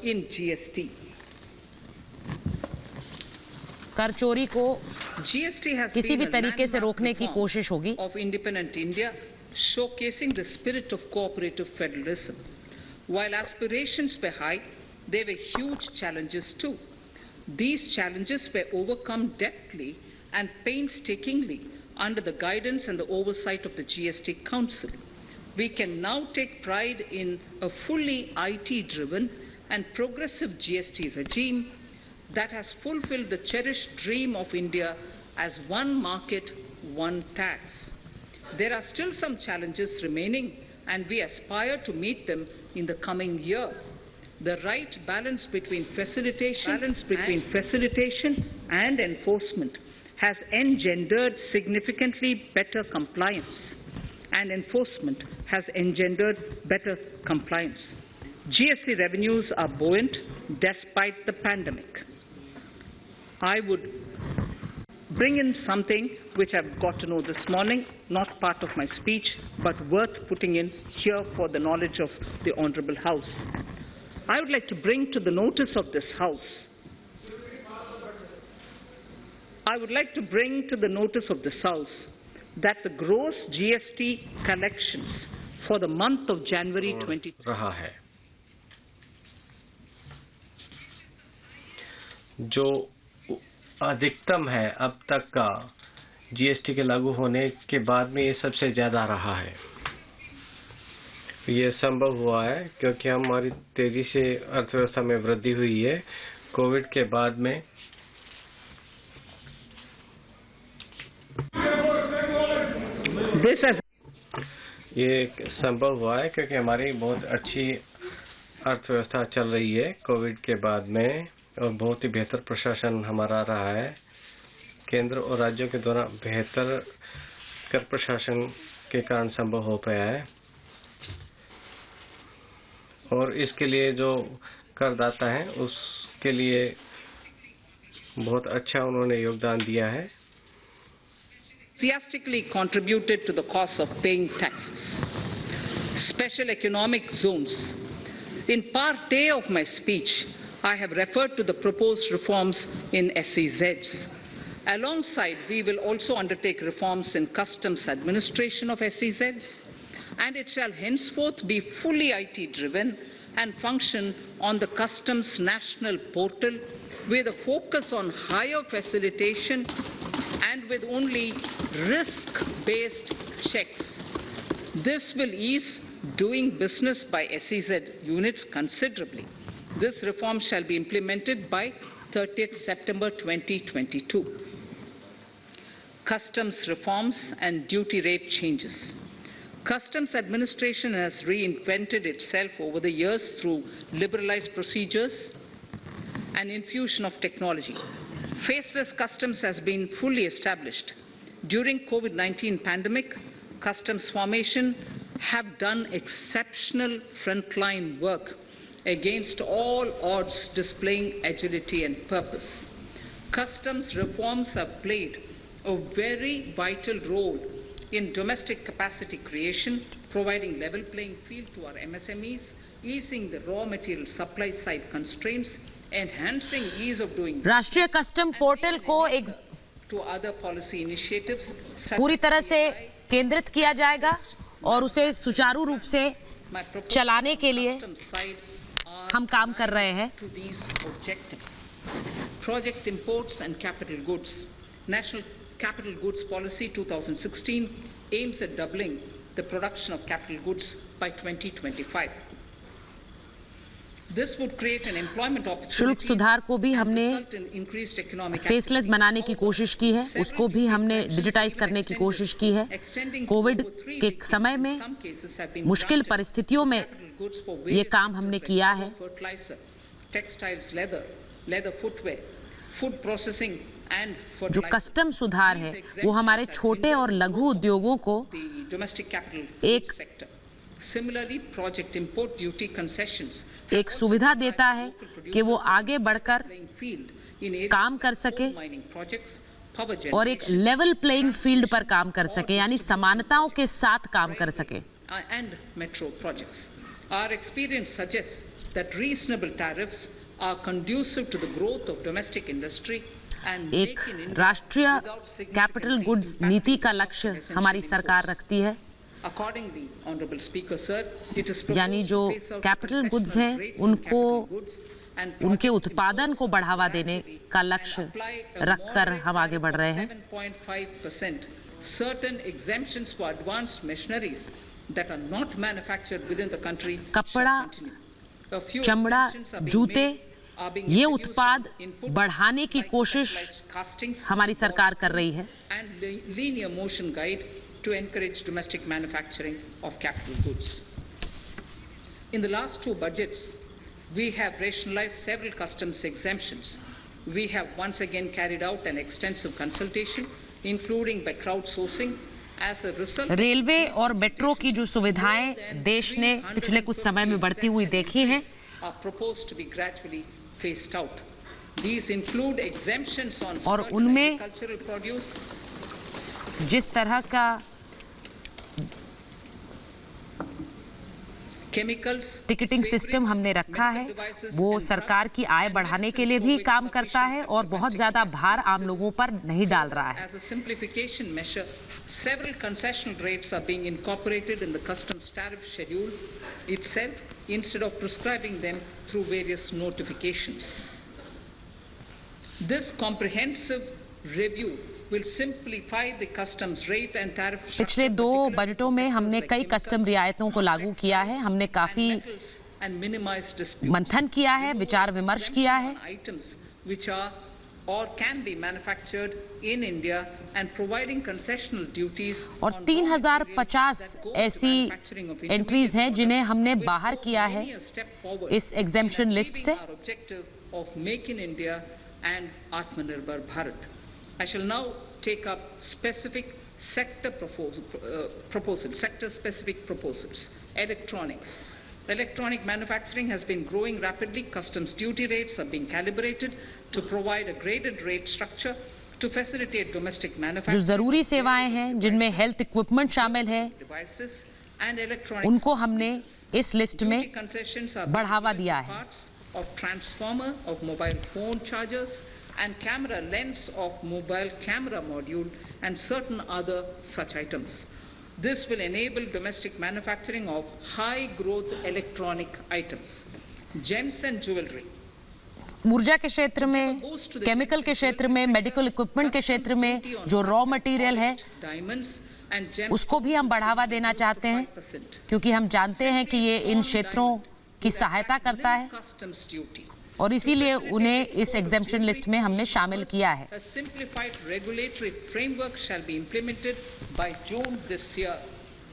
in GST.
कर चोरी को किसी भी तरीके से रोकने की कोशिश होगी.
Of independent India, showcasing the spirit of cooperative federalism. While aspirations were high, there were huge challenges too. These challenges were overcome deftly and painstakingly under the guidance and the oversight of the GST Council. We can now take pride in a fully IT-driven and progressive GST regime that has fulfilled the cherished dream of India as one market, one tax. There are still some challenges remaining, and we aspire to meet them in the coming year. The right balance between facilitation and enforcement has engendered significantly better compliance, and enforcement has engendered better compliance. GST revenues are buoyant despite the pandemic. I would bring in something which I've got to know this morning, not part of my speech, but worth putting in here for the knowledge of the Honourable House. I would like to bring to the notice of this House that the gross GST collections for the month of January 2020
रहा है जो अधिकतम है अब तक का GST के लागू होने के बाद में ये सबसे ज़्यादा रहा है. ये संभव हुआ है क्योंकि हमारी तेजी से अर्थव्यवस्था में वृद्धि हुई है. कोविड के बाद में ये संभव हुआ है क्योंकि हमारी बहुत अच्छी अर्थव्यवस्था चल रही है कोविड के बाद में और बहुत ही बेहतर प्रशासन हमारा रहा है. केंद्र और राज्यों के द्वारा बेहतर कर प्रशासन के कारण संभव हो पाया है और इसके लिए जो करदाता हैं उसके लिए बहुत अच्छा उन्होंने योगदान दिया है.
Enthusiastically contributed to the cost of paying taxes. Special economic zones. In part A of my speech, I have referred to the proposed reforms in SEZs. Alongside, we will also undertake reforms in customs administration of SEZs, and it shall henceforth be fully IT-driven and function on the customs national portal with a focus on higher facilitation and with only risk-based checks. This will ease doing business by SEZ units considerably. This reform shall be implemented by 30th September 2022. Customs reforms and duty rate changes. Customs administration has reinvented itself over the years through liberalized procedures and infusion of technology. Faceless customs has been fully established. During COVID-19 pandemic, customs formation have done exceptional frontline work against all odds, displaying agility and purpose. Customs reforms have played a very vital role in domestic capacity creation, providing level playing field to our MSMEs, easing the raw material supply side constraints, enhancing ease of doing business.
राष्ट्रीय custom portal को एक
to other policy initiatives such
पूरी
as
तरह से
PLI,
केंद्रित किया जाएगा और उसे सुचारू रूप से
my proposals
चलाने के
on
लिए
customs side are
हम काम कर रहे हैं।
to these objectives. Project imports and capital goods. National Capital Goods Policy 2016 aims at doubling the production of capital goods by 2025. This would create an employment opportunities
शुल्क सुधार को भी
and
हमने
result in increased economic
faceless बनाने की कोशिश की है, उसको भी हमने डिजिटाइज करने की कोशिश की है। कोविड के समय में मुश्किल परिस्थितियों में ये काम हमने किया है।
Textiles, leather footwear, food processing and
जो कस्टम सुधार है वो हमारे छोटे और लघु उद्योगों को
डोमेस्टिक कैपिटल
एक
Similarly, project import duty concessions
एक सुविधा देता है कि वो आगे बढ़कर काम कर सके और एक लेवल प्लेइंग फील्ड पर काम कर सके, यानी समानताओं के साथ काम कर सके।
and metro projects. Our experience suggests that reasonable tariffs are conducive to the growth of domestic industry and
एक
make in India
राष्ट्रीय
without significantly
capital goods
impacting
नीति का
the
लक्ष्य
essential
हमारी
imports.
सरकार रखती है।
Accordingly, Honorable Speaker, sir, it is
यानी
proposed
जो
to phase out the
capital goods
concessional
हैं
rates on
उनको
capital goods and
उनके
project
उत्पादन
imports
को बढ़ावा देने
gradually
का
and
लक्ष्य
apply a
रखकर
moderate
हम आगे बढ़ रहे हैं।
7.5%. Certain exemptions for advanced machineries that are not manufactured within the country
कपड़ा,
shall continue. A few
चमड़ा,
exemptions are being
जूते,
made, are being
ये
introduced
उत्पाद
on inputs
बढ़ाने की
like
कोशिश
specialized castings,
हमारी सरकार कर रही है।
and linear motion guide to encourage domestic manufacturing of capital goods. In the last two budgets, we have rationalized several customs exemptions. We have once again carried out an extensive consultation, including by crowdsourcing. As a result,
railway और metro की जो सुविधाएं देश ने पिछले कुछ समय में बढ़ती हुई देखी हैं,
are proposed to be gradually phased out. These include exemptions on
और
certain
उनमें
agricultural produce,
जिस तरह का
chemicals,
टिकटिंग सिस्टम हमने रखा है वो सरकार की आय बढ़ाने के लिए भी काम करता है और बहुत ज्यादा भार आम लोगों पर नहीं डाल रहा है।
As a simplification measure, several concessional rates are being incorporated in the customs tariff schedule itself instead of prescribing them through various notifications. This comprehensive review will simplify the customs rate and tariff structure,
पिछले दो बजटों में हमने कई custom रियायतों को लागू किया है। हमने काफी
and minimize disputes.
मंथन किया है, विचार विमर्श किया है
Items which are or can be manufactured in India and providing concessional duties
और
on
3050 ऐसी एंट्रीज हैं जिन्हें हमने बाहर किया है इस एग्जेम्पशन लिस्ट से।
our objective of Make in India and Atmanirbhar Bharat. I shall now take up specific sector-specific proposals. Electronics. Electronic manufacturing has been growing rapidly. Customs duty rates are being calibrated to provide a graded rate structure to facilitate domestic
जो
manufacturing.
जरूरी सेवाएं हैं जिनमें health equipment शामिल है
Devices and electronics.
उनको हमने इस लिस्ट में
Duty concessions are
बढ़ावा दिया है।
parts of transformer of mobile phone chargers and camera lens of mobile camera module and certain other such items. This will enable domestic manufacturing of high growth electronic items. Gems and jewelry.
ऊर्जा के क्षेत्र में, chemical के क्षेत्र में, medical equipment के क्षेत्र में जो रॉ मटेरियल है
Diamonds and gems
उसको भी हम बढ़ावा देना चाहते हैं क्योंकि हम जानते हैं कि ये इन क्षेत्रों की सहायता करता है
customs duty.
और इसीलिए उन्हें इस एग्जेम्पशन लिस्ट में हमने शामिल किया है।
A simplified regulatory framework shall be implemented by June this year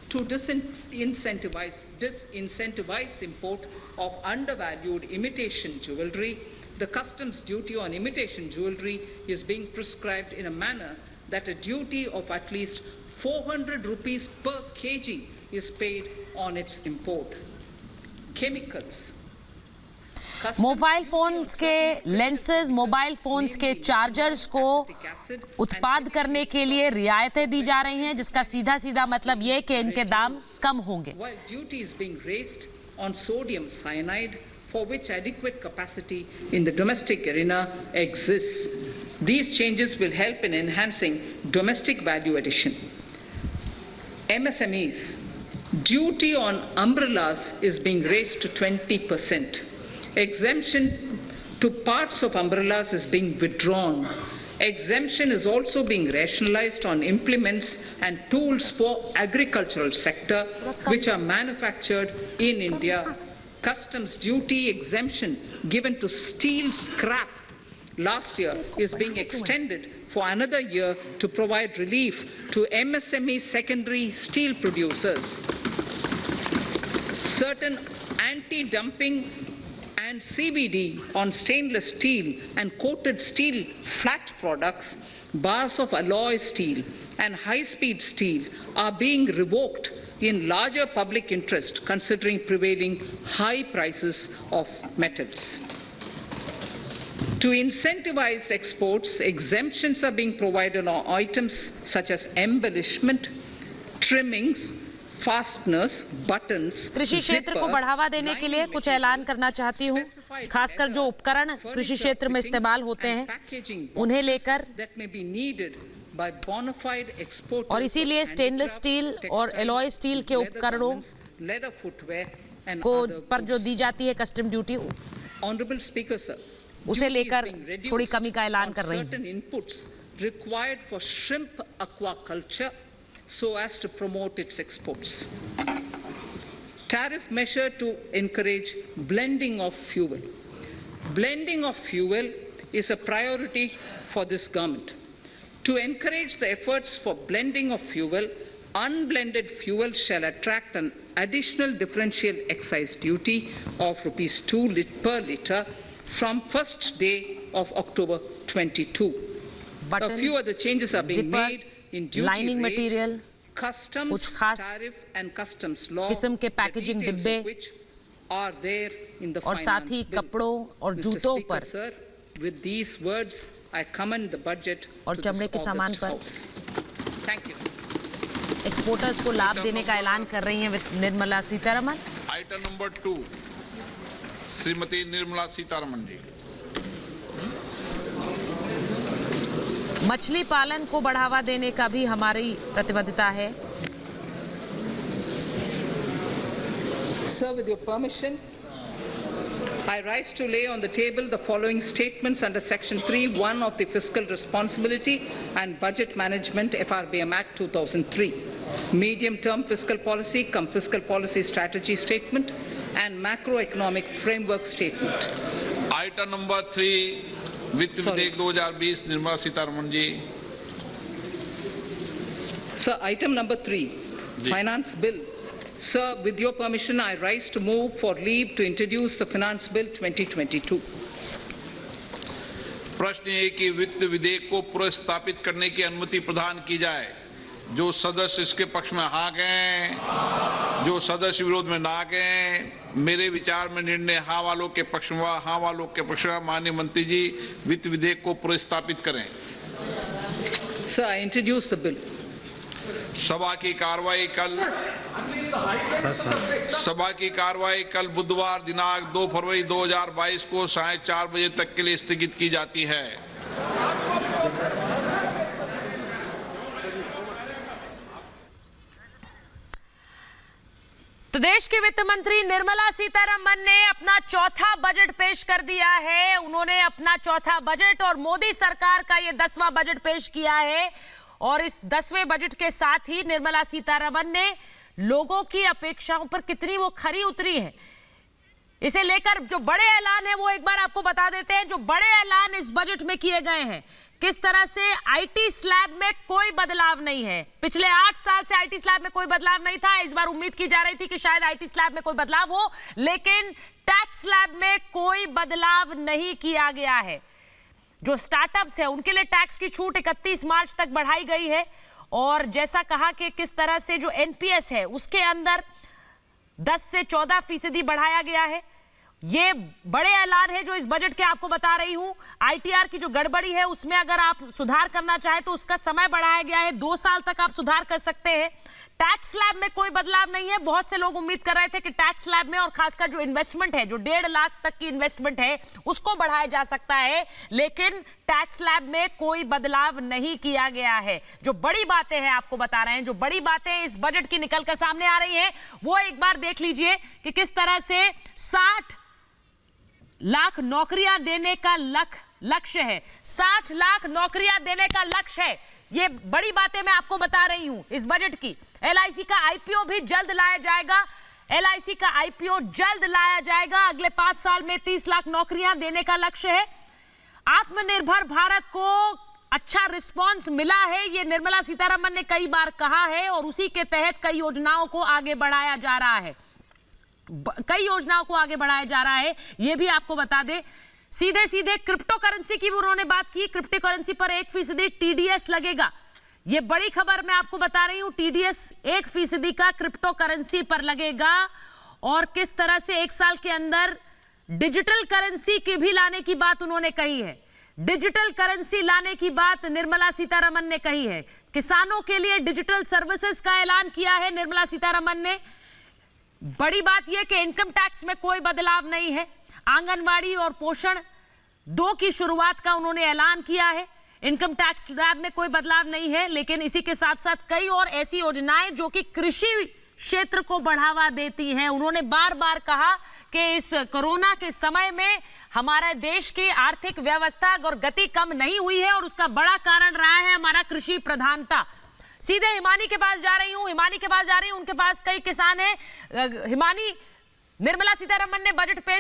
to disincentivize import of undervalued imitation jewelry. The customs duty on imitation jewelry is being prescribed in a manner that a duty of at least 400 rupees per kg is paid on its import. Chemicals.
Mobile phones के lenses, mobile phones के chargers को उत्पाद करने के लिए रियायतें दी जा रही हैं जिसका सीधा सीधा मतलब ये कि इनके दाम कम होंगे।
While duty is being raised on sodium cyanide, for which adequate capacity in the domestic arena exists, These changes will help in enhancing domestic value addition. MSMEs. Duty on umbrellas is being raised to 20%. Exemption to parts of umbrellas is being withdrawn. Exemption is also being rationalized on implements and tools for agricultural sector which are manufactured in India. Customs duty exemption given to steel scrap last year is being extended for another year to provide relief to MSME secondary steel producers. Certain anti-dumping and CVD on stainless steel and coated steel flat products, bars of alloy steel and high-speed steel are being revoked in larger public interest considering prevailing high prices of metals. To incentivize exports, exemptions are being provided on items such as embellishment, trimmings, fasteners, buttons,
कृषि क्षेत्र को बढ़ावा देने के लिए कुछ ऐलान करना चाहती हूँ, खासकर जो उपकरण कृषि क्षेत्र में इस्तेमाल होते हैं उन्हें लेकर, और इसीलिए स्टेनलेस स्टील और एलॉय स्टील के उपकरणों को पर जो दी जाती है कस्टम ड्यूटी, उसे लेकर थोड़ी कमी का ऐलान कर रही हूँ
so as to promote its exports. Tariff measure to encourage blending of fuel. Blending of fuel is a priority for this government. To encourage the efforts for blending of fuel, unblended fuel shall attract an additional differential excise duty of rupees 2 per litre from first day of October 22. A few other changes are being made in duty
lining
rates,
material,
customs,
कुछ खास
tariff and customs law,
किस्म के
the
packaging
details
डिब्बे
of which are there in the
और साथ ही
finance bill.
कपड़ों और
Mr.
जूतों
Speaker,
पर
sir, with these words, I commend the budget
और
to
चमड़े
this
के सामान
august
पर
house. Thank you.
एक्सपोर्टर्स को लाभ देने का ऐलान कर रही हैं निर्मला सीतारमन।
आइटम नंबर 2, श्रीमती निर्मला सीतारमन जी।
मछली पालन को बढ़ावा देने का भी हमारी प्रतिबद्धता है।
Sir, with your permission, I rise to lay on the table the following statements under Section 3(1) of the Fiscal Responsibility and Budget Management FRBM Act 2003, Medium-Term Fiscal Policy cum Fiscal Policy Strategy Statement and Macroeconomic Framework Statement.
Item number 3, वित्त विधेयक 2020, निर्मला सीतारमन जी।
Sir, item number 3, Finance Bill. Sir, with your permission, I rise to move for leave to introduce the Finance Bill 2022.
प्रश्न ये कि वित्त विधेयक को पुनर्स्थापित करने की अनुमति प्रदान की जाए। जो सदस्य इसके पक्ष में हाँ गए, जो सदस्य विरोध में ना गए, मेरे विचार में निर्णय हाँ वालों के पक्ष में, हाँ वालों के पक्ष में। माननीय मंत्री जी, वित्त विधेयक को पुनर्स्थापित करें।
Sir, I introduce the bill.
सभा की कार्रवाई कल बुधवार दिनांक 2 फरवरी 2022 को 4:30 बजे तक के लिए स्थगित की जाती है।
तो देश की वित्त मंत्री निर्मला सीतारमन ने अपना चौथा बजट पेश कर दिया है। उन्होंने अपना चौथा बजट और मोदी सरकार का ये 10वां बजट पेश किया है, और इस 10वें बजट के साथ ही निर्मला सीतारमन ने लोगों की अपेक्षाओं पर कितनी वो खरी उतरी है, इसे लेकर जो बड़े ऐलान है वो एक बार आपको बता देते हैं। जो बड़े ऐलान इस बजट में किए गए हैं, किस तरह से आईटी स्लैब में कोई बदलाव नहीं है। पिछले 8 साल से आईटी स्लैब में कोई बदलाव नहीं था। इस बार उम्मीद की जा रही थी कि शायद आईटी स्लैब में कोई बदलाव हो, लेकिन टैक्स स्लैब में कोई बदलाव नहीं किया गया है। जो स्टार्टअप्स है उनके लिए टैक्स की छूट 31 मार्च तक बढ़ाई गई है, और जैसा कहा कि किस तरह से जो एनपीएस है उसके अंदर 10 से 14% बढ़ाया गया है। ये बड़े ऐलान है जो इस बजट के आपको बता रही हूं। आईटीआर की जो गड़बड़ी है उसमें अगर आप सुधार करना चाहें तो उसका समय बढ़ाया गया है, 2 साल तक आप सुधार कर सकते हैं। टैक्स स्लैब में कोई बदलाव नहीं है। बहुत से लोग उम्मीद कर रहे थे कि टैक्स स्लैब में और खासकर जो इन्वेस्टमेंट है, जो 1.5 लाख तक की इन्वेस्टमेंट है, उसको बढ़ाया जा सकता है, लेकिन टैक्स स्लैब में कोई बदलाव नहीं किया गया है। जो बड़ी बातें हैं आपको बता रहे हैं, जो बड़ी बातें इस बजट की निकलकर सामने आ रही हैं, वो एक बार देख लीजिए कि किस तरह से 60 लाख नौकरियां देने का लक्ष्य है। 60 लाख नौकरियां देने का लक्ष्य है। ये बड़ी बातें मैं आपको बता रही हूं इस बजट की। एलआईसी का आईपीओ भी जल्द लाया जाएगा। एलआईसी का आईपीओ जल्द लाया जाएगा। अगले 5 साल में 30 लाख नौकरियां देने का लक्ष्य है। आत्मनिर्भर भारत को अच्छा रिस्पांस मिला है, ये निर्मला सीतारमण ने कई बार कहा है, और उसी के तहत कई योजनाओं को आगे बढ़ाया जा रहा है। कई योजनाओं को आगे बढ़ाया जा रहा है, ये भी आपको बता दें। सीधे सीधे क्रिप्टो करेंसी की भी उन्होंने बात की। क्रिप्टो करेंसी पर 1% टीडीएस लगेगा। ये बड़ी खबर मैं आपको बता रही हूं। टीडीएस 1% का क्रिप्टो करेंसी पर लगेगा, और किस तरह से 1 साल के अंदर डिजिटल करेंसी की भी लाने की बात उन्होंने कही है। डिजिटल करेंसी लाने की बात निर्मला सीतारमण ने कही है। किसानों के लिए डिजिटल सर्विसेज का ऐलान किया है निर्मला सीतारमण ने। बड़ी बात यह कि इनकम टैक्स में कोई बदलाव नहीं है। आंगनवाड़ी और पोषण 2 की शुरुआत का उन्होंने ऐलान किया है। इनकम टैक्स स्लैब में कोई बदलाव नहीं है, लेकिन इसी के साथ साथ कई और ऐसी योजनाएं जो कि कृषि क्षेत्र को बढ़ावा देती हैं। उन्होंने बार बार कहा कि इस कोरोना के समय में हमारे देश की आर्थिक व्यवस्था और गति कम नहीं हुई है, और उसका बड़ा कारण रहा है हमारा कृषि प्रधानता। सीधे हिमानी के पास जा रही हूं। उनके पास कई किसान हैं। हिमानी, निर्मला सीतारमण ने बजट पेश